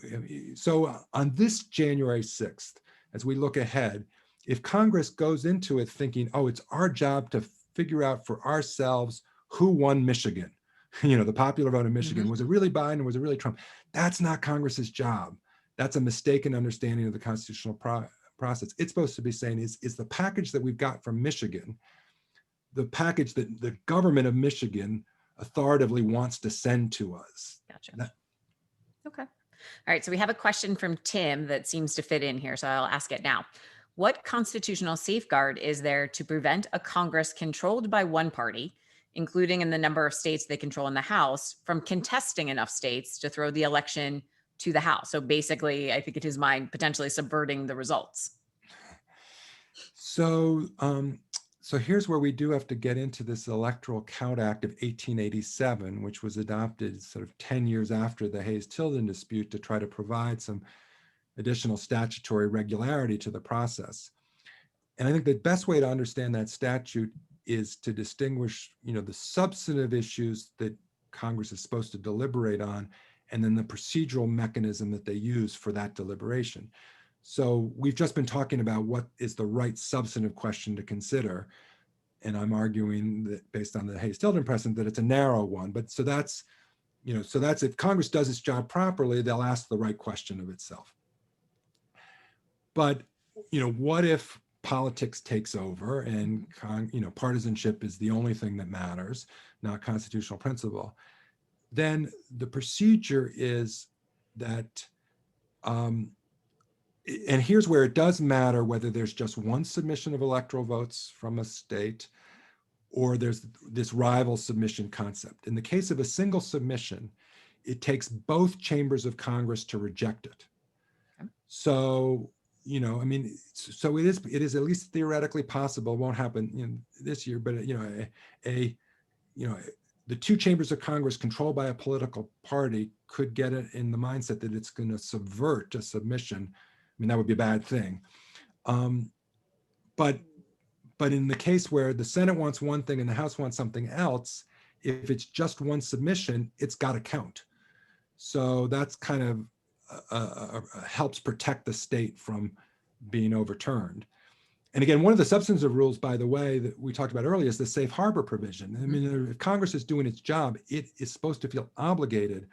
So on this January 6th, as we look ahead, if Congress goes into it thinking, oh, it's our job to figure out for ourselves who won Michigan, the popular vote in Michigan, was it really Biden or was it really Trump? That's not Congress's job. That's a mistaken understanding of the constitutional process. It's supposed to be saying, is the package that we've got from Michigan the package that the government of Michigan authoritatively wants to send to us? Gotcha. Okay. All right. So we have a question from Tim that seems to fit in here. So I'll ask it now. What constitutional safeguard is there to prevent a Congress controlled by one party, including in the number of states they control in the House, from contesting enough states to throw the election to the House? So basically, I think in his mind, potentially subverting the results. So here's where we do have to get into this Electoral Count Act of 1887, which was adopted sort of 10 years after the Hayes-Tilden dispute to try to provide some additional statutory regularity to the process. And I think the best way to understand that statute is to distinguish, the substantive issues that Congress is supposed to deliberate on, and then the procedural mechanism that they use for that deliberation. So we've just been talking about what is the right substantive question to consider. And I'm arguing that based on the Hayes-Tilden precedent that it's a narrow one. But so that's if Congress does its job properly, they'll ask the right question of itself. But, what if politics takes over and, partisanship is the only thing that matters, not constitutional principle? Then the procedure is that, and here's where it does matter whether there's just one submission of electoral votes from a state or there's this rival submission concept. In the case of a single submission, it takes both chambers of Congress to reject it. Okay. So, so it is at least theoretically possible. It won't happen this year, but the two chambers of Congress controlled by a political party could get it in the mindset that it's going to subvert a submission. That would be a bad thing. But in the case where the Senate wants one thing and the House wants something else, if it's just one submission, it's got to count. So that's kind of helps protect the state from being overturned. And again, one of the substantive rules, by the way, that we talked about earlier is the safe harbor provision. If Congress is doing its job, it is supposed to feel obligated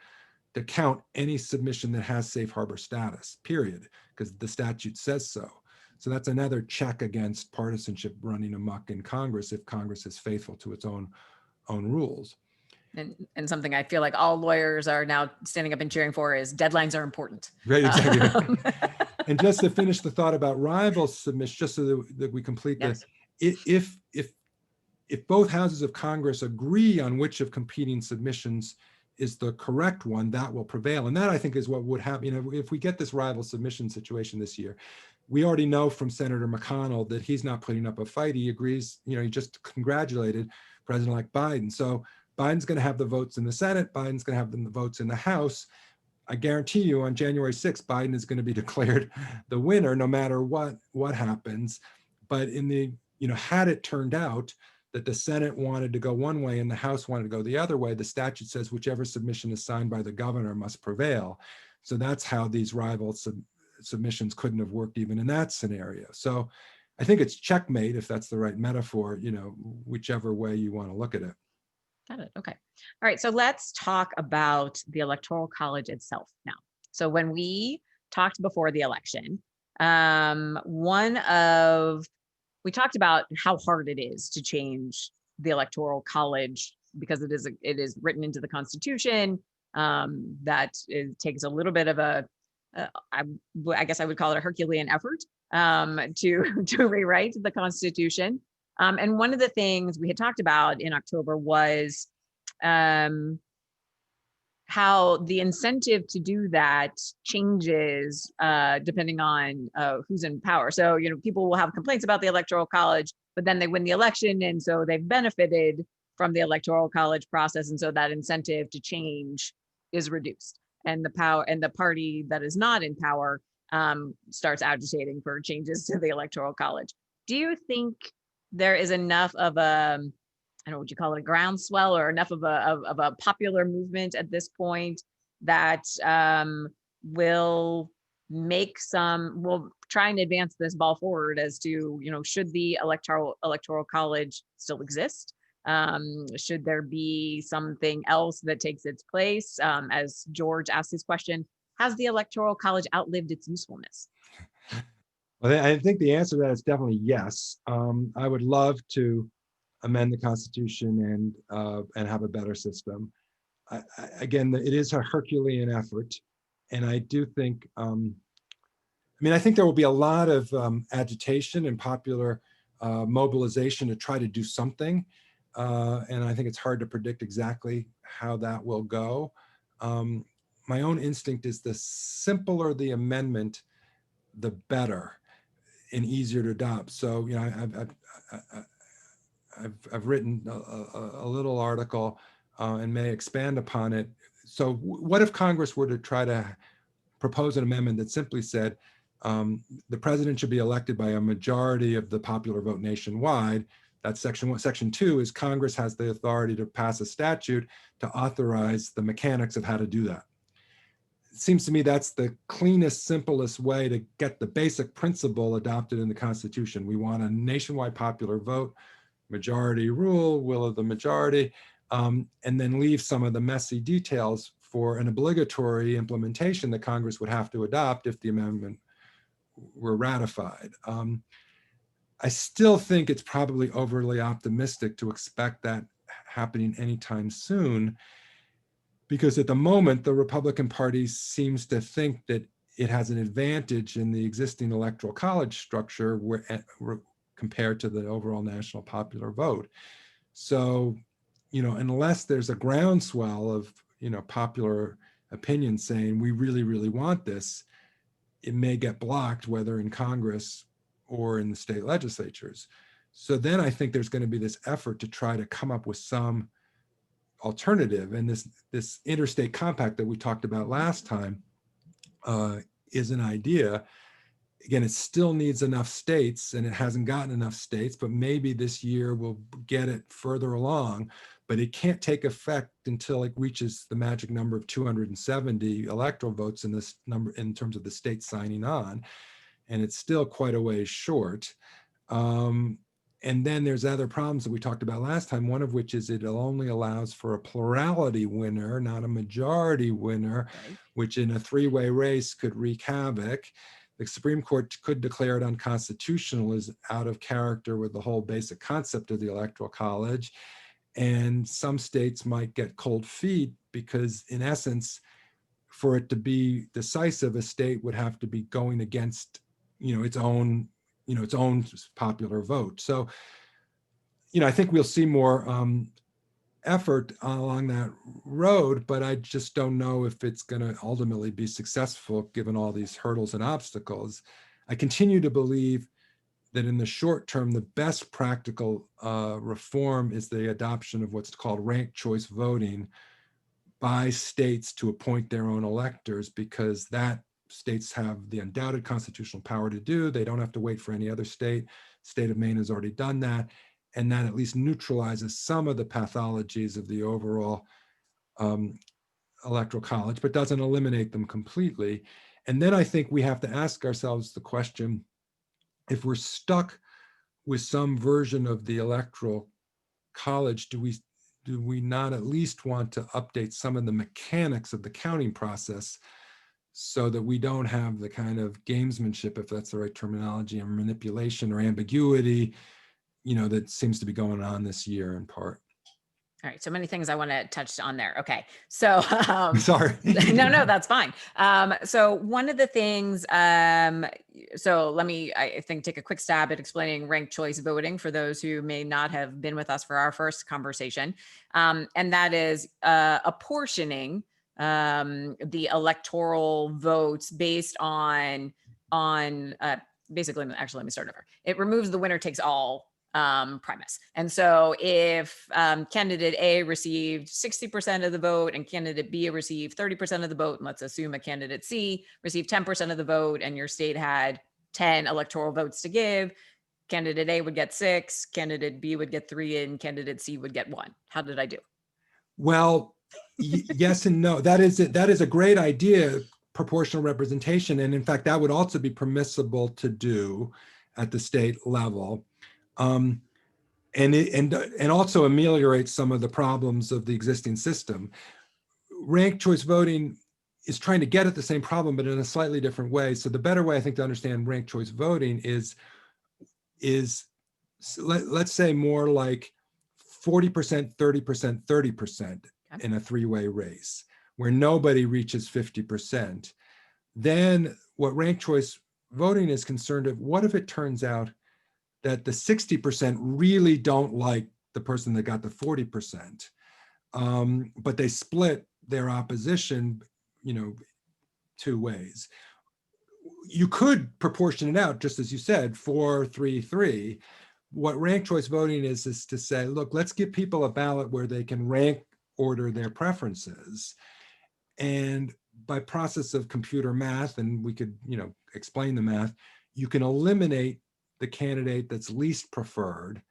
to count any submission that has safe harbor status, period, because the statute says so. So that's another check against partisanship running amok in Congress if Congress is faithful to its own rules. And something I feel like all lawyers are now standing up and cheering for is deadlines are important. Right, exactly. And just to finish the thought about rival submission, just so that we complete yes. this, if both houses of Congress agree on which of competing submissions is the correct one, that will prevail. And that, I think, is what would happen. If we get this rival submission situation this year, we already know from Senator McConnell that he's not putting up a fight. He agrees, he just congratulated President-elect Biden. So Biden's going to have the votes in the Senate. Biden's going to have the votes in the House. I guarantee you on January 6th, Biden is going to be declared the winner no matter what happens. But had it turned out that the Senate wanted to go one way and the House wanted to go the other way, the statute says whichever submission is signed by the governor must prevail. So that's how these rival submissions couldn't have worked even in that scenario. So I think it's checkmate, if that's the right metaphor, whichever way you want to look at it. Got it. Okay. All right. So let's talk about the Electoral College itself now. So when we talked before the election, we talked about how hard it is to change the Electoral College because it is written into the Constitution. That it takes a little bit of I guess I would call it a Herculean effort to rewrite the Constitution. And one of the things we had talked about in October was how the incentive to do that changes depending on who's in power. So, people will have complaints about the Electoral College, but then they win the election. And so they've benefited from the Electoral College process. And so that incentive to change is reduced. And the party that is not in power starts agitating for changes to the Electoral College. Do you think there is enough of a, I don't know what you call it, a groundswell, or enough of a popular movement at this point that will try and advance this ball forward as to, should the electoral college still exist? Should there be something else that takes its place? As George asked his question, has the Electoral College outlived its usefulness? Well, I think the answer to that is definitely yes. I would love to amend the Constitution and have a better system. Again, it is a Herculean effort, and I do think, I think there will be a lot of agitation and popular mobilization to try to do something, and I think it's hard to predict exactly how that will go. My own instinct is the simpler the amendment, the better and easier to adopt. So, I've written a little article and may expand upon it. So what if Congress were to try to propose an amendment that simply said the president should be elected by a majority of the popular vote nationwide? That's section 1. Section 2 is Congress has the authority to pass a statute to authorize the mechanics of how to do that. It seems to me that's the cleanest, simplest way to get the basic principle adopted in the Constitution. We want a nationwide popular vote, majority rule, will of the majority, and then leave some of the messy details for an obligatory implementation that Congress would have to adopt if the amendment were ratified. I still think it's probably overly optimistic to expect that happening anytime soon, because at the moment, the Republican Party seems to think that it has an advantage in the existing electoral college structure compared to the overall national popular vote. So, unless there's a groundswell of, popular opinion saying we really, really want this, it may get blocked, whether in Congress or in the state legislatures. So then I think there's going to be this effort to try to come up with some alternative. And this interstate compact that we talked about last time is an idea. Again, it still needs enough states, and it hasn't gotten enough states, but maybe this year we'll get it further along. But it can't take effect until it reaches the magic number of 270 electoral votes in this number in terms of the states signing on. And it's still quite a ways short. And then there's other problems that we talked about last time, one of which is it only allows for a plurality winner, not a majority winner, Right. which in a three-way race could wreak havoc. The Supreme Court could declare it unconstitutional, as out of character with the whole basic concept of the Electoral College. And some states might get cold feet because, in essence, for it to be decisive, a state would have to be going against, its own popular vote. So, I think we'll see more effort along that road, but I just don't know if it's going to ultimately be successful given all these hurdles and obstacles. I continue to believe that in the short term, the best practical reform is the adoption of what's called ranked choice voting by states to appoint their own electors, because that states have the undoubted constitutional power to do. They don't have to wait for any other state. State of Maine has already done that. And that at least neutralizes some of the pathologies of the overall electoral college, but doesn't eliminate them completely. And then I think we have to ask ourselves the question, if we're stuck with some version of the electoral college, do we not at least want to update some of the mechanics of the counting process so that we don't have the kind of gamesmanship, if that's the right terminology, and manipulation or ambiguity, that seems to be going on this year in part. All right, so many things I want to touch on there. Okay, so Sorry. no, that's fine. So one of the things, so let me, I think, take a quick stab at explaining ranked choice voting for those who may not have been with us for our first conversation, and that is apportioning the electoral votes based on basically, actually, let me start over. It removes the winner takes all premise. And so if candidate A received 60% of the vote and candidate B received 30% of the vote, and let's assume a candidate C received 10% of the vote and your state had 10 electoral votes to give, candidate A would get 6, candidate B would get 3, and candidate C would get 1. How did I do? Well, yes and no. That is a great idea, proportional representation. And in fact, that would also be permissible to do at the state level. And also ameliorate some of the problems of the existing system. Ranked choice voting is trying to get at the same problem, but in a slightly different way. So the better way, I think, to understand ranked choice voting is let's say more like 40%, 30%, 30% in a three-way race where nobody reaches 50%. Then what ranked choice voting is concerned of, what if it turns out that the 60% really don't like the person that got the 40%, but they split their opposition, two ways. You could proportion it out, just as you said, 4, 3, 3. What ranked choice voting is to say, look, let's give people a ballot where they can rank order their preferences. And by process of computer math, and we could, explain the math, you can eliminate the candidate that's least preferred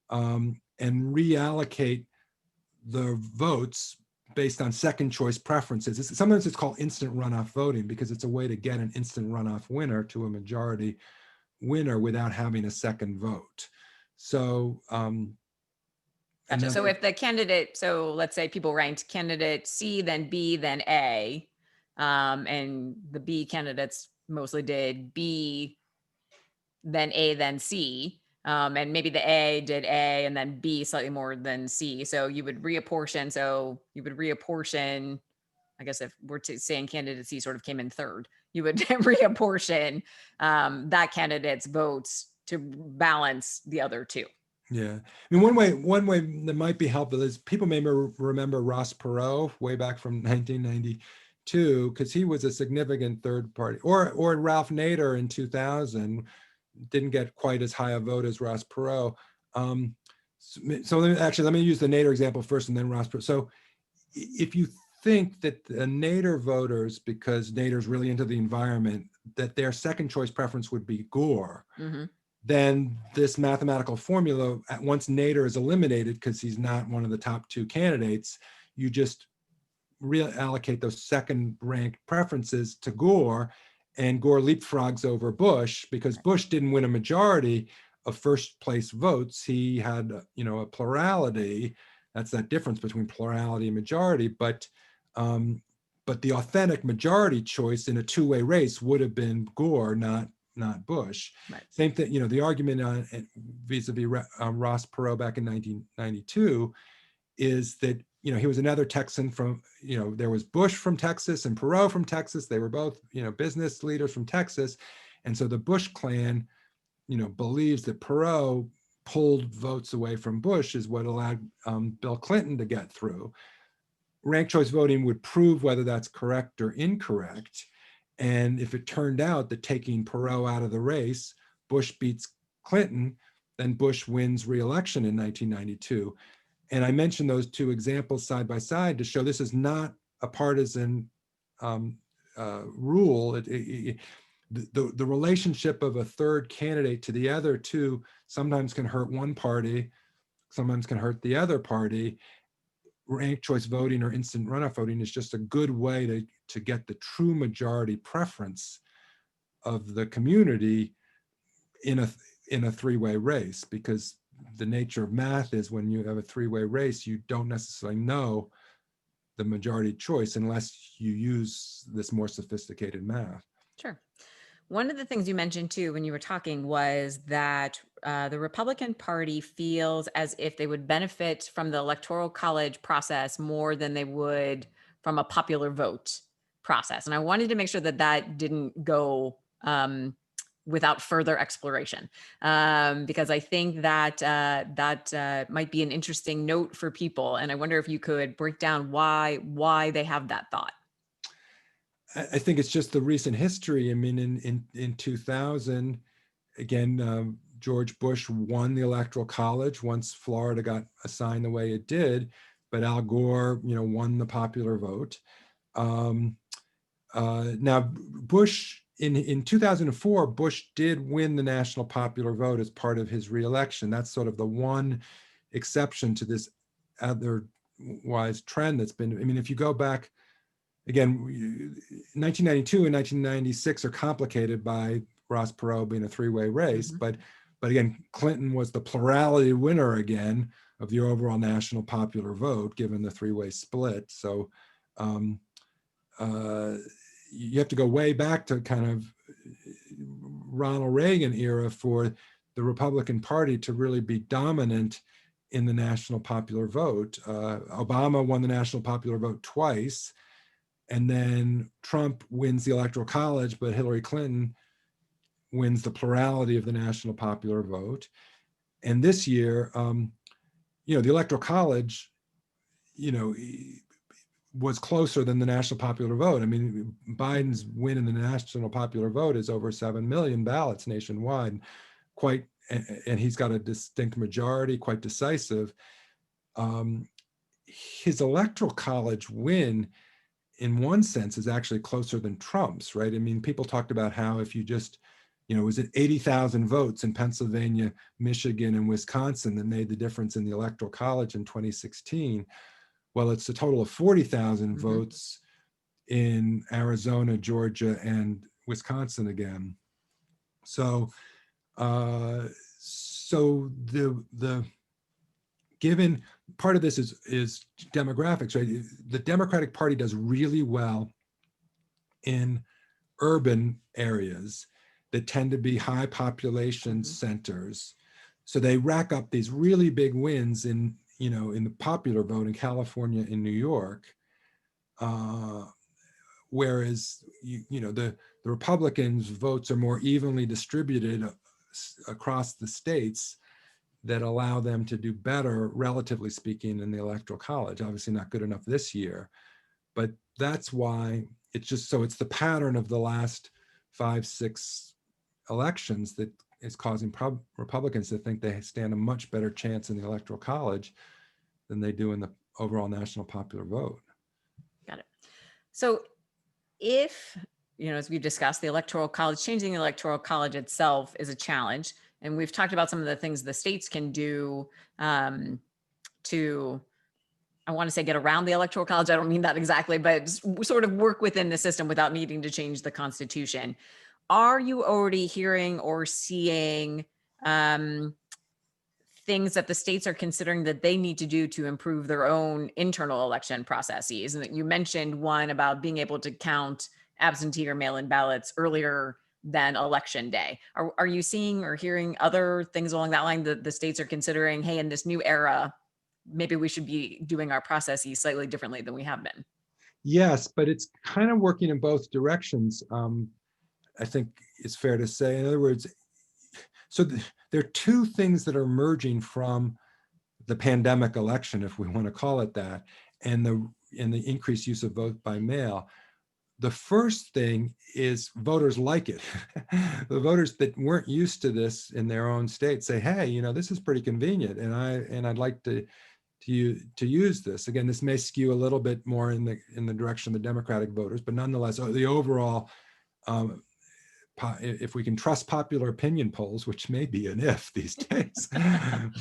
and reallocate the votes based on second choice preferences. Sometimes it's called instant runoff voting because it's a way to get an instant runoff winner to a majority winner without having a second vote. So, gotcha. So if the candidate, so let's say people ranked candidate C, then B, then A, and the B candidates mostly did B, then A, then C, and maybe the A did A and then B slightly more than C. So you would reapportion. I guess if we're saying candidate C sort of came in third, you would reapportion that candidate's votes to balance the other two. Yeah, I mean, one way that might be helpful is people may remember Ross Perot way back from 1992, because he was a significant third party, or Ralph Nader in 2000 didn't get quite as high a vote as Ross Perot. So let me use the Nader example first and then Ross Perot. So if you think that the Nader voters, because Nader's really into the environment, that their second choice preference would be Gore, then this mathematical formula, once Nader is eliminated because he's not one of the top two candidates, you just reallocate those second ranked preferences to Gore, and Gore leapfrogs over Bush because Bush didn't win a majority of first place votes. He had, a plurality. That's that difference between plurality and majority. But the authentic majority choice in a two-way race would have been Gore, not Bush. Right. Same thing, the argument on vis-a-vis Ross Perot back in 1992 is that, he was another Texan from, there was Bush from Texas and Perot from Texas. They were both, business leaders from Texas. And so the Bush clan, believes that Perot pulled votes away from Bush is what allowed Bill Clinton to get through. Ranked choice voting would prove whether that's correct or incorrect. And if it turned out that taking Perot out of the race, Bush beats Clinton, then Bush wins re-election in 1992. And I mentioned those two examples side by side to show this is not a partisan rule. The relationship of a third candidate to the other two sometimes can hurt one party, sometimes can hurt the other party. Ranked choice voting or instant runoff voting is just a good way to get the true majority preference of the community in a three-way race, because the nature of math is when you have a three-way race, you don't necessarily know the majority choice unless you use this more sophisticated math. Sure. One of the things you mentioned too when you were talking was that the Republican Party feels as if they would benefit from the Electoral College process more than they would from a popular vote process. And I wanted to make sure that that didn't go without further exploration, because I think that that might be an interesting note for people. And I wonder if you could break down why they have that thought. I think it's just the recent history. I mean, in 2000, again, George Bush won the Electoral College once Florida got assigned the way it did, but Al Gore, won the popular vote. Now, Bush, in 2004, Bush did win the national popular vote as part of his reelection. That's sort of the one exception to this otherwise trend that's been, I mean, if you go back, again, 1992 and 1996 are complicated by Ross Perot being a three-way race, but again, Clinton was the plurality winner again of the overall national popular vote, given the three-way split. So you have to go way back to kind of Ronald Reagan era for the Republican Party to really be dominant in the national popular vote. Obama won the national popular vote twice, and then Trump wins the Electoral College, but Hillary Clinton wins the plurality of the national popular vote. And this year, the Electoral College, was closer than the national popular vote. I mean, Biden's win in the national popular vote is over 7 million ballots nationwide, and he's got a distinct majority, quite decisive. His Electoral College win, in one sense, is actually closer than Trump's, right? I mean, people talked about how if you just, was it 80,000 votes in Pennsylvania, Michigan, and Wisconsin that made the difference in the Electoral College in 2016. Well, it's a total of 40,000 votes in Arizona, Georgia, and Wisconsin again. So, the given part of this is demographics, right? The Democratic Party does really well in urban areas that tend to be high population centers. So they rack up these really big wins in the popular vote in California and New York, whereas the Republicans' votes are more evenly distributed across the states that allow them to do better, relatively speaking, in the Electoral College. Obviously not good enough this year, but that's why it's the pattern of the last 5-6 elections that is causing Republicans to think they stand a much better chance in the Electoral College than they do in the overall national popular vote. Got it. So if, as we've discussed, the Electoral College, changing the Electoral College itself is a challenge. And we've talked about some of the things the states can do to, I want to say, get around the Electoral College. I don't mean that exactly, but sort of work within the system without needing to change the Constitution. Are you already hearing or seeing things that the states are considering that they need to do to improve their own internal election processes? And you mentioned one about being able to count absentee or mail-in ballots earlier than election day. Are you seeing or hearing other things along that line that the states are considering, hey, in this new era, maybe we should be doing our processes slightly differently than we have been? Yes, but it's kind of working in both directions. I think it's fair to say. In other words, so there are two things that are emerging from the pandemic election, if we want to call it that, and the increased use of vote by mail. The first thing is voters like it. The voters that weren't used to this in their own state say, hey, this is pretty convenient, and I'd like to use this. Again, this may skew a little bit more in the direction of the Democratic voters, but nonetheless, the overall, if we can trust popular opinion polls, which may be an if these days,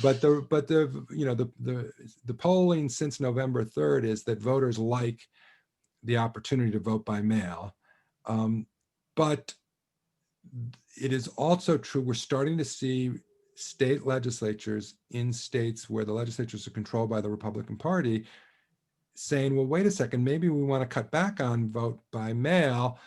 but the polling since November 3rd is that voters like the opportunity to vote by mail. But it is also true, we're starting to see state legislatures in states where the legislatures are controlled by the Republican Party saying, well, wait a second, maybe we want to cut back on vote by mail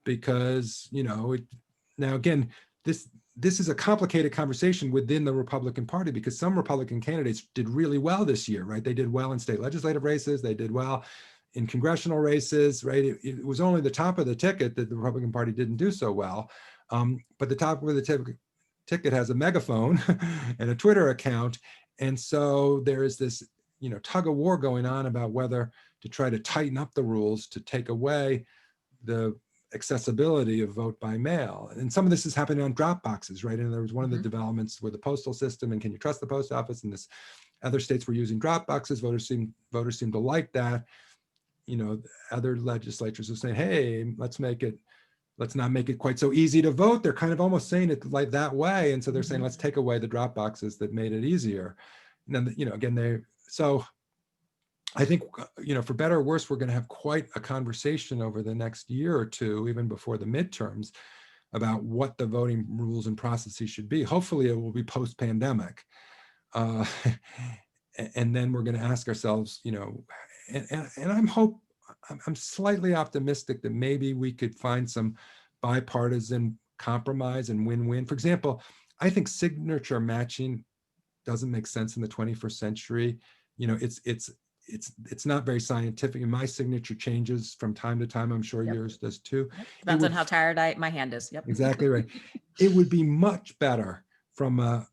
because, now again, this is a complicated conversation within the Republican Party because some Republican candidates did really well this year, right? They did well in state legislative races, they did well in congressional races, right? It was only the top of the ticket that the Republican Party didn't do so well. But the top of the ticket has a megaphone and a Twitter account. And so there is this, tug of war going on about whether to try to tighten up the rules to take away the accessibility of vote by mail. And some of this is happening on drop boxes, right? And there was one of the developments with the postal system, and can you trust the post office? And this other states were using drop boxes. Voters seem to like that. You know, other legislatures are saying, hey, let's not make it quite so easy to vote. They're kind of almost saying it like that way. And so they're saying, let's take away the drop boxes that made it easier. And then, you know, again, so I think, you know, for better or worse, we're going to have quite a conversation over the next year or two, even before the midterms, about what the voting rules and processes should be. Hopefully it will be post-pandemic. And then we're going to ask ourselves, you know, and I'm slightly optimistic that maybe we could find some bipartisan compromise and win-win. For example, I think signature matching doesn't make sense in the 21st century. You know, it's not very scientific, and my signature changes from time to time. I'm sure yours does too. Depends on how tired my hand is. Yep. Exactly right. It would be much better from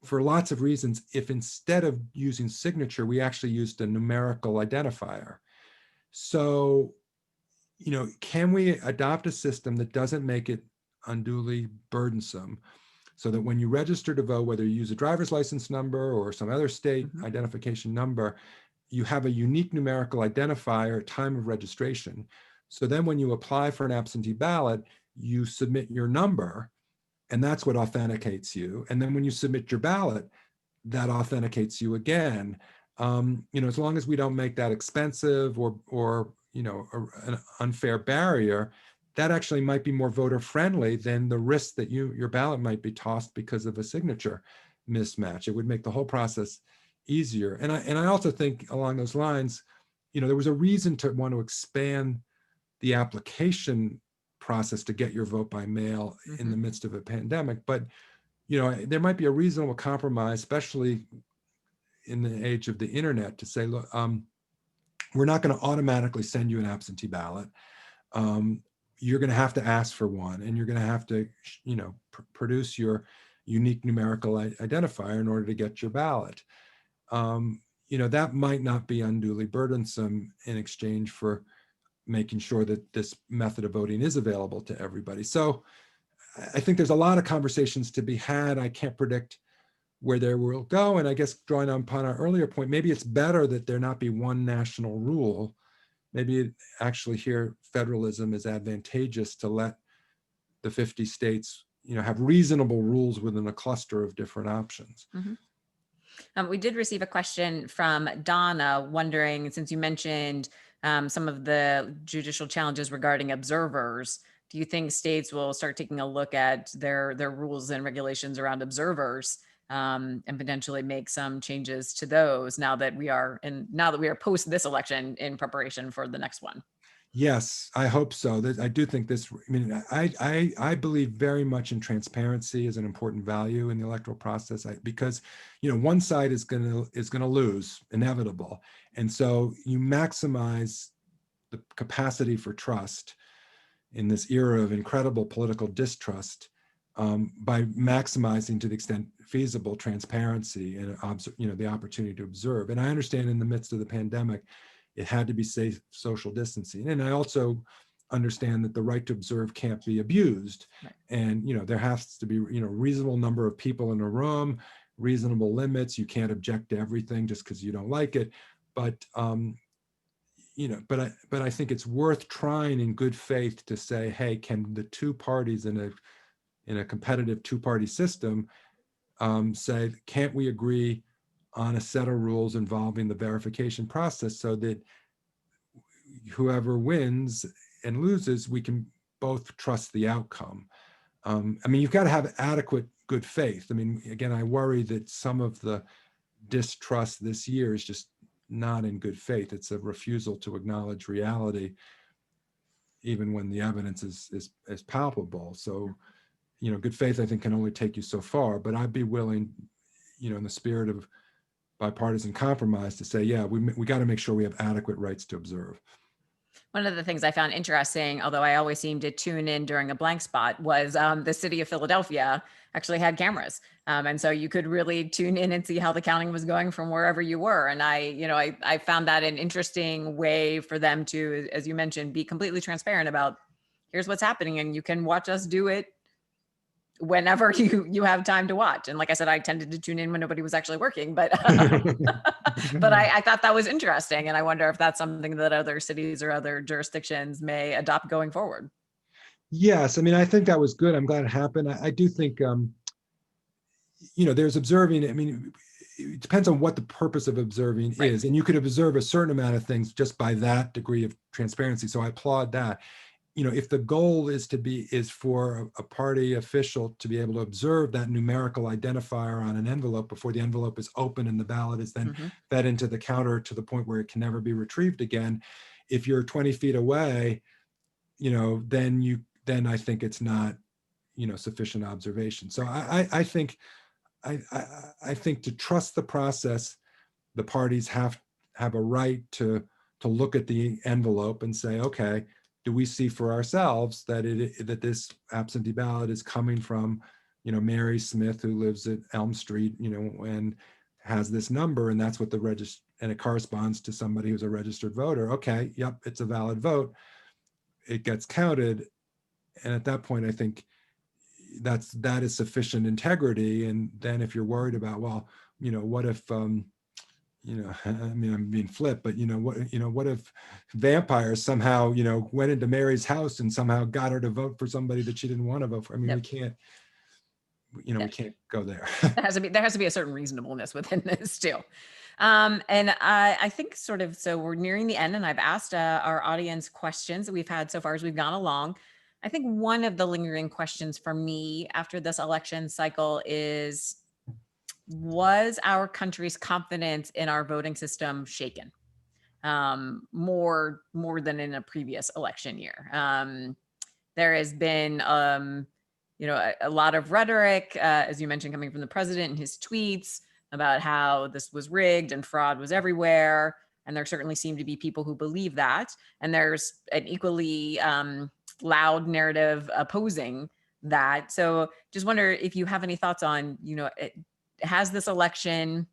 for lots of reasons if instead of using signature, we actually used a numerical identifier. So, you know, can we adopt a system that doesn't make it unduly burdensome, so that when you register to vote, whether you use a driver's license number or some other state identification number, you have a unique numerical identifier at time of registration. So then when you apply for an absentee ballot, you submit your number, and that's what authenticates you. And then when you submit your ballot, that authenticates you again. You know, as long as we don't make that expensive or you know, an unfair barrier, that actually might be more voter friendly than the risk that your ballot might be tossed because of a signature mismatch. It would make the whole process easier. And I also think along those lines, you know, there was a reason to want to expand the application process to get your vote by mail in the midst of a pandemic. But, you know, there might be a reasonable compromise, especially in the age of the internet, to say, look, we're not going to automatically send you an absentee ballot. You're going to have to ask for one, and you're going to have to, you know, produce your unique numerical identifier in order to get your ballot. You know, that might not be unduly burdensome in exchange for making sure that this method of voting is available to everybody. So I think there's a lot of conversations to be had. I can't predict where they will go. And I guess drawing upon our earlier point, maybe it's better that there not be one national rule. Maybe actually here federalism is advantageous to let the 50 states, you know, have reasonable rules within a cluster of different options. We did receive a question from Donna wondering, since you mentioned some of the judicial challenges regarding observers, do you think states will start taking a look at their rules and regulations around observers and potentially make some changes to those now that we are post this election in preparation for the next one? Yes, I hope so. I do think this, I mean, I believe very much in transparency as an important value in the electoral process, because, you know, one side is going to lose, inevitable. And so you maximize the capacity for trust in this era of incredible political distrust by maximizing, to the extent feasible, transparency and, you know, the opportunity to observe. And I understand in the midst of the pandemic, it had to be safe social distancing. And I also understand that the right to observe can't be abused. Right. And, you know, there has to be, you know, reasonable number of people in a room, reasonable limits. You can't object to everything just because you don't like it. But, you know, but I think it's worth trying in good faith to say, hey, can the two parties in a competitive two-party system say, can't we agree on a set of rules involving the verification process so that whoever wins and loses, we can both trust the outcome. I mean, you've got to have adequate good faith. I mean, again, I worry that some of the distrust this year is just not in good faith. It's a refusal to acknowledge reality, even when the evidence is palpable. So, you know, good faith, I think, can only take you so far, but I'd be willing, you know, in the spirit of bipartisan compromise, to say, yeah, we got to make sure we have adequate rights to observe. One of the things I found interesting, although I always seem to tune in during a blank spot, was the city of Philadelphia actually had cameras. And so you could really tune in and see how the counting was going from wherever you were. And I found that an interesting way for them to, as you mentioned, be completely transparent about here's what's happening and you can watch us do it whenever you have time to watch. And like I said, I tended to tune in when nobody was actually working, but but I thought that was interesting. And I wonder if that's something that other cities or other jurisdictions may adopt going forward. Yes, I mean, I think that was good. I'm glad it happened. I do think, there's observing. I mean, it depends on what the purpose of observing Right. is. And you could observe a certain amount of things just by that degree of transparency. So I applaud that. If the goal is for a party official to be able to observe that numerical identifier on an envelope before the envelope is open and the ballot is then fed into the counter to the point where it can never be retrieved again. If you're 20 feet away, then I think it's not, sufficient observation. So I think to trust the process, the parties have a right to look at the envelope and say, okay, do we see for ourselves that that this absentee ballot is coming from, Mary Smith, who lives at Elm Street, and has this number, and that's what and it corresponds to somebody who's a registered voter. Okay, yep, it's a valid vote. It gets counted, and at that point, I think that is sufficient integrity. And then if you're worried about, well, what if I mean, I'm being flip, but what if vampires somehow, went into Mary's house and somehow got her to vote for somebody that she didn't want to vote for? I mean, we can't, we can't go there. There has to be a certain reasonableness within this too. And I think so we're nearing the end, and I've asked our audience questions that we've had so far as we've gone along. I think one of the lingering questions for me after this election cycle is, was our country's confidence in our voting system shaken more than in a previous election year? There has been a lot of rhetoric, as you mentioned, coming from the president and his tweets about how this was rigged and fraud was everywhere. And there certainly seem to be people who believe that. And there's an equally loud narrative opposing that. So just wonder if you have any thoughts on, has this election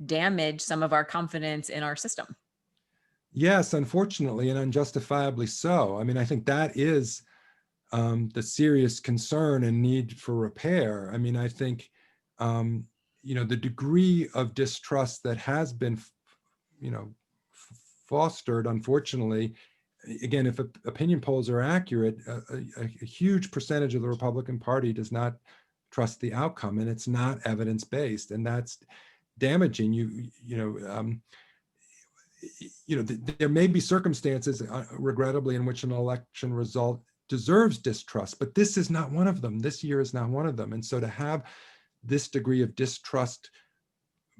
damaged some of our confidence in our system? Yes, unfortunately, and unjustifiably so. I mean, I think that is the serious concern and need for repair. I mean, I think, the degree of distrust that has been, fostered, unfortunately, again, if opinion polls are accurate, a huge percentage of the Republican Party does not trust the outcome, and it's not evidence-based, and that's damaging. There may be circumstances, regrettably, in which an election result deserves distrust, but this is not one of them. This year is not one of them. And so to have this degree of distrust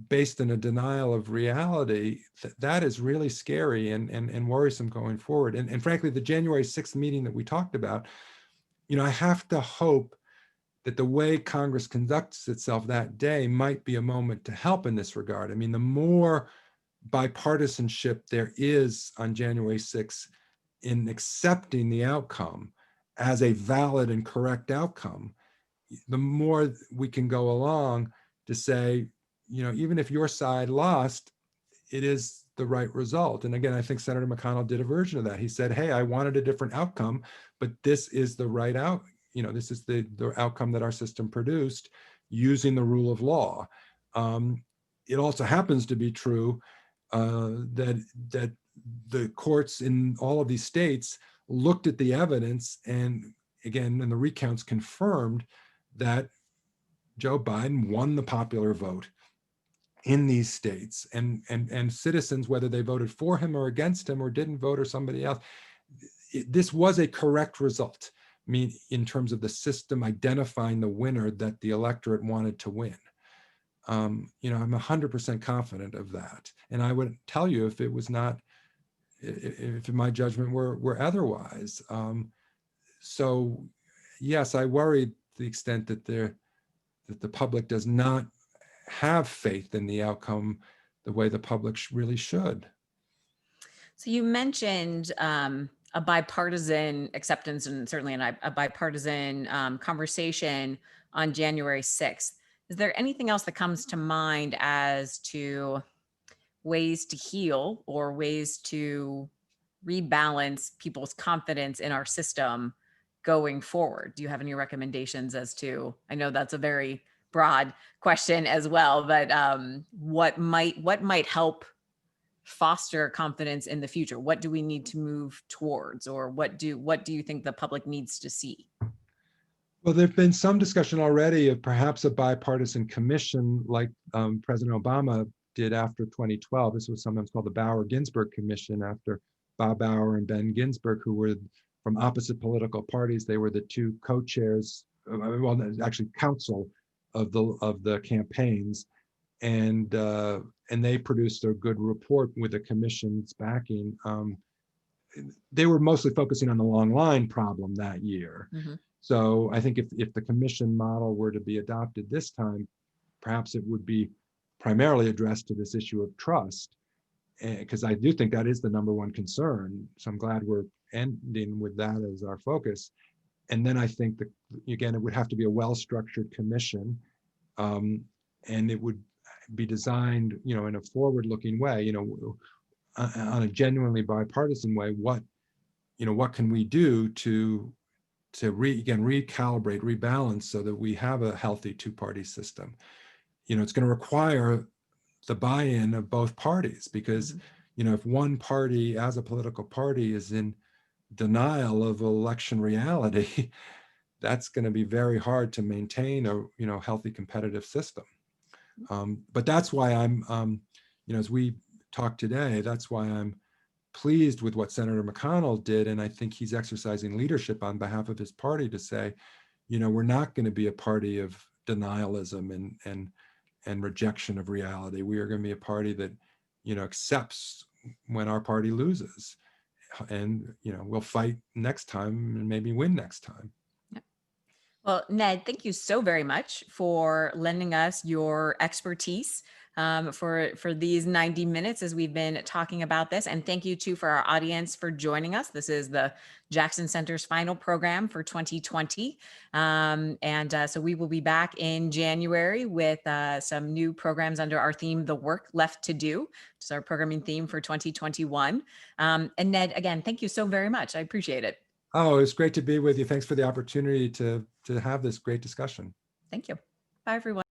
based in a denial of reality, that is really scary and worrisome going forward. And frankly, the January 6th meeting that we talked about, I have to hope that the way Congress conducts itself that day might be a moment to help in this regard. I mean, the more bipartisanship there is on January 6th in accepting the outcome as a valid and correct outcome, the more we can go along to say, even if your side lost, it is the right result. And again, I think Senator McConnell did a version of that. He said, hey, I wanted a different outcome, but this is the right this is the outcome that our system produced using the rule of law. It also happens to be true that the courts in all of these states looked at the evidence, and again, and the recounts confirmed that Joe Biden won the popular vote in these states, and citizens, whether they voted for him or against him or didn't vote or somebody else, this was a correct result. I mean, in terms of the system identifying the winner that the electorate wanted to win. I'm 100% confident of that. And I would tell you if it was not, if my judgment were otherwise. So yes, I worry to the extent that the public does not have faith in the outcome the way the public really should. So you mentioned a bipartisan acceptance and certainly a bipartisan conversation on January 6th. Is there anything else that comes to mind as to ways to heal or ways to rebalance people's confidence in our system going forward? Do you have any recommendations as to, I know that's a very broad question as well, but what might help foster confidence in the future? What do we need to move towards, or what do you think the public needs to see? Well, there's been some discussion already of perhaps a bipartisan commission like President Obama did after 2012. This was sometimes called the Bauer-Ginsburg Commission after Bob Bauer and Ben Ginsburg, who were from opposite political parties. They were the two co-chairs, well, actually counsel of the campaigns, and they produced a good report with the commission's backing. They were mostly focusing on the long line problem that year. Mm-hmm. So I think if the commission model were to be adopted this time, perhaps it would be primarily addressed to this issue of trust, because I do think that is the number one concern. So I'm glad we're ending with that as our focus. And then I think that, again, it would have to be a well-structured commission, and it would be designed, in a forward-looking way, on a genuinely bipartisan way. What can we do to recalibrate, rebalance so that we have a healthy two-party system? It's going to require the buy-in of both parties, because, if one party as a political party is in denial of election reality, that's going to be very hard to maintain a, healthy competitive system. But that's why I'm, as we talk today, that's why I'm pleased with what Senator McConnell did. And I think he's exercising leadership on behalf of his party to say, we're not going to be a party of denialism and rejection of reality. We are going to be a party that, accepts when our party loses, and, we'll fight next time and maybe win next time. Well, Ned, thank you so very much for lending us your expertise for these 90 minutes as we've been talking about this. And thank you too for our audience for joining us. This is the Jackson Center's final program for 2020. So we will be back in January with some new programs under our theme, The Work Left to Do, which is our programming theme for 2021. And Ned, again, thank you so very much. I appreciate it. Oh, it's great to be with you. Thanks for the opportunity to have this great discussion. Thank you. Bye, everyone.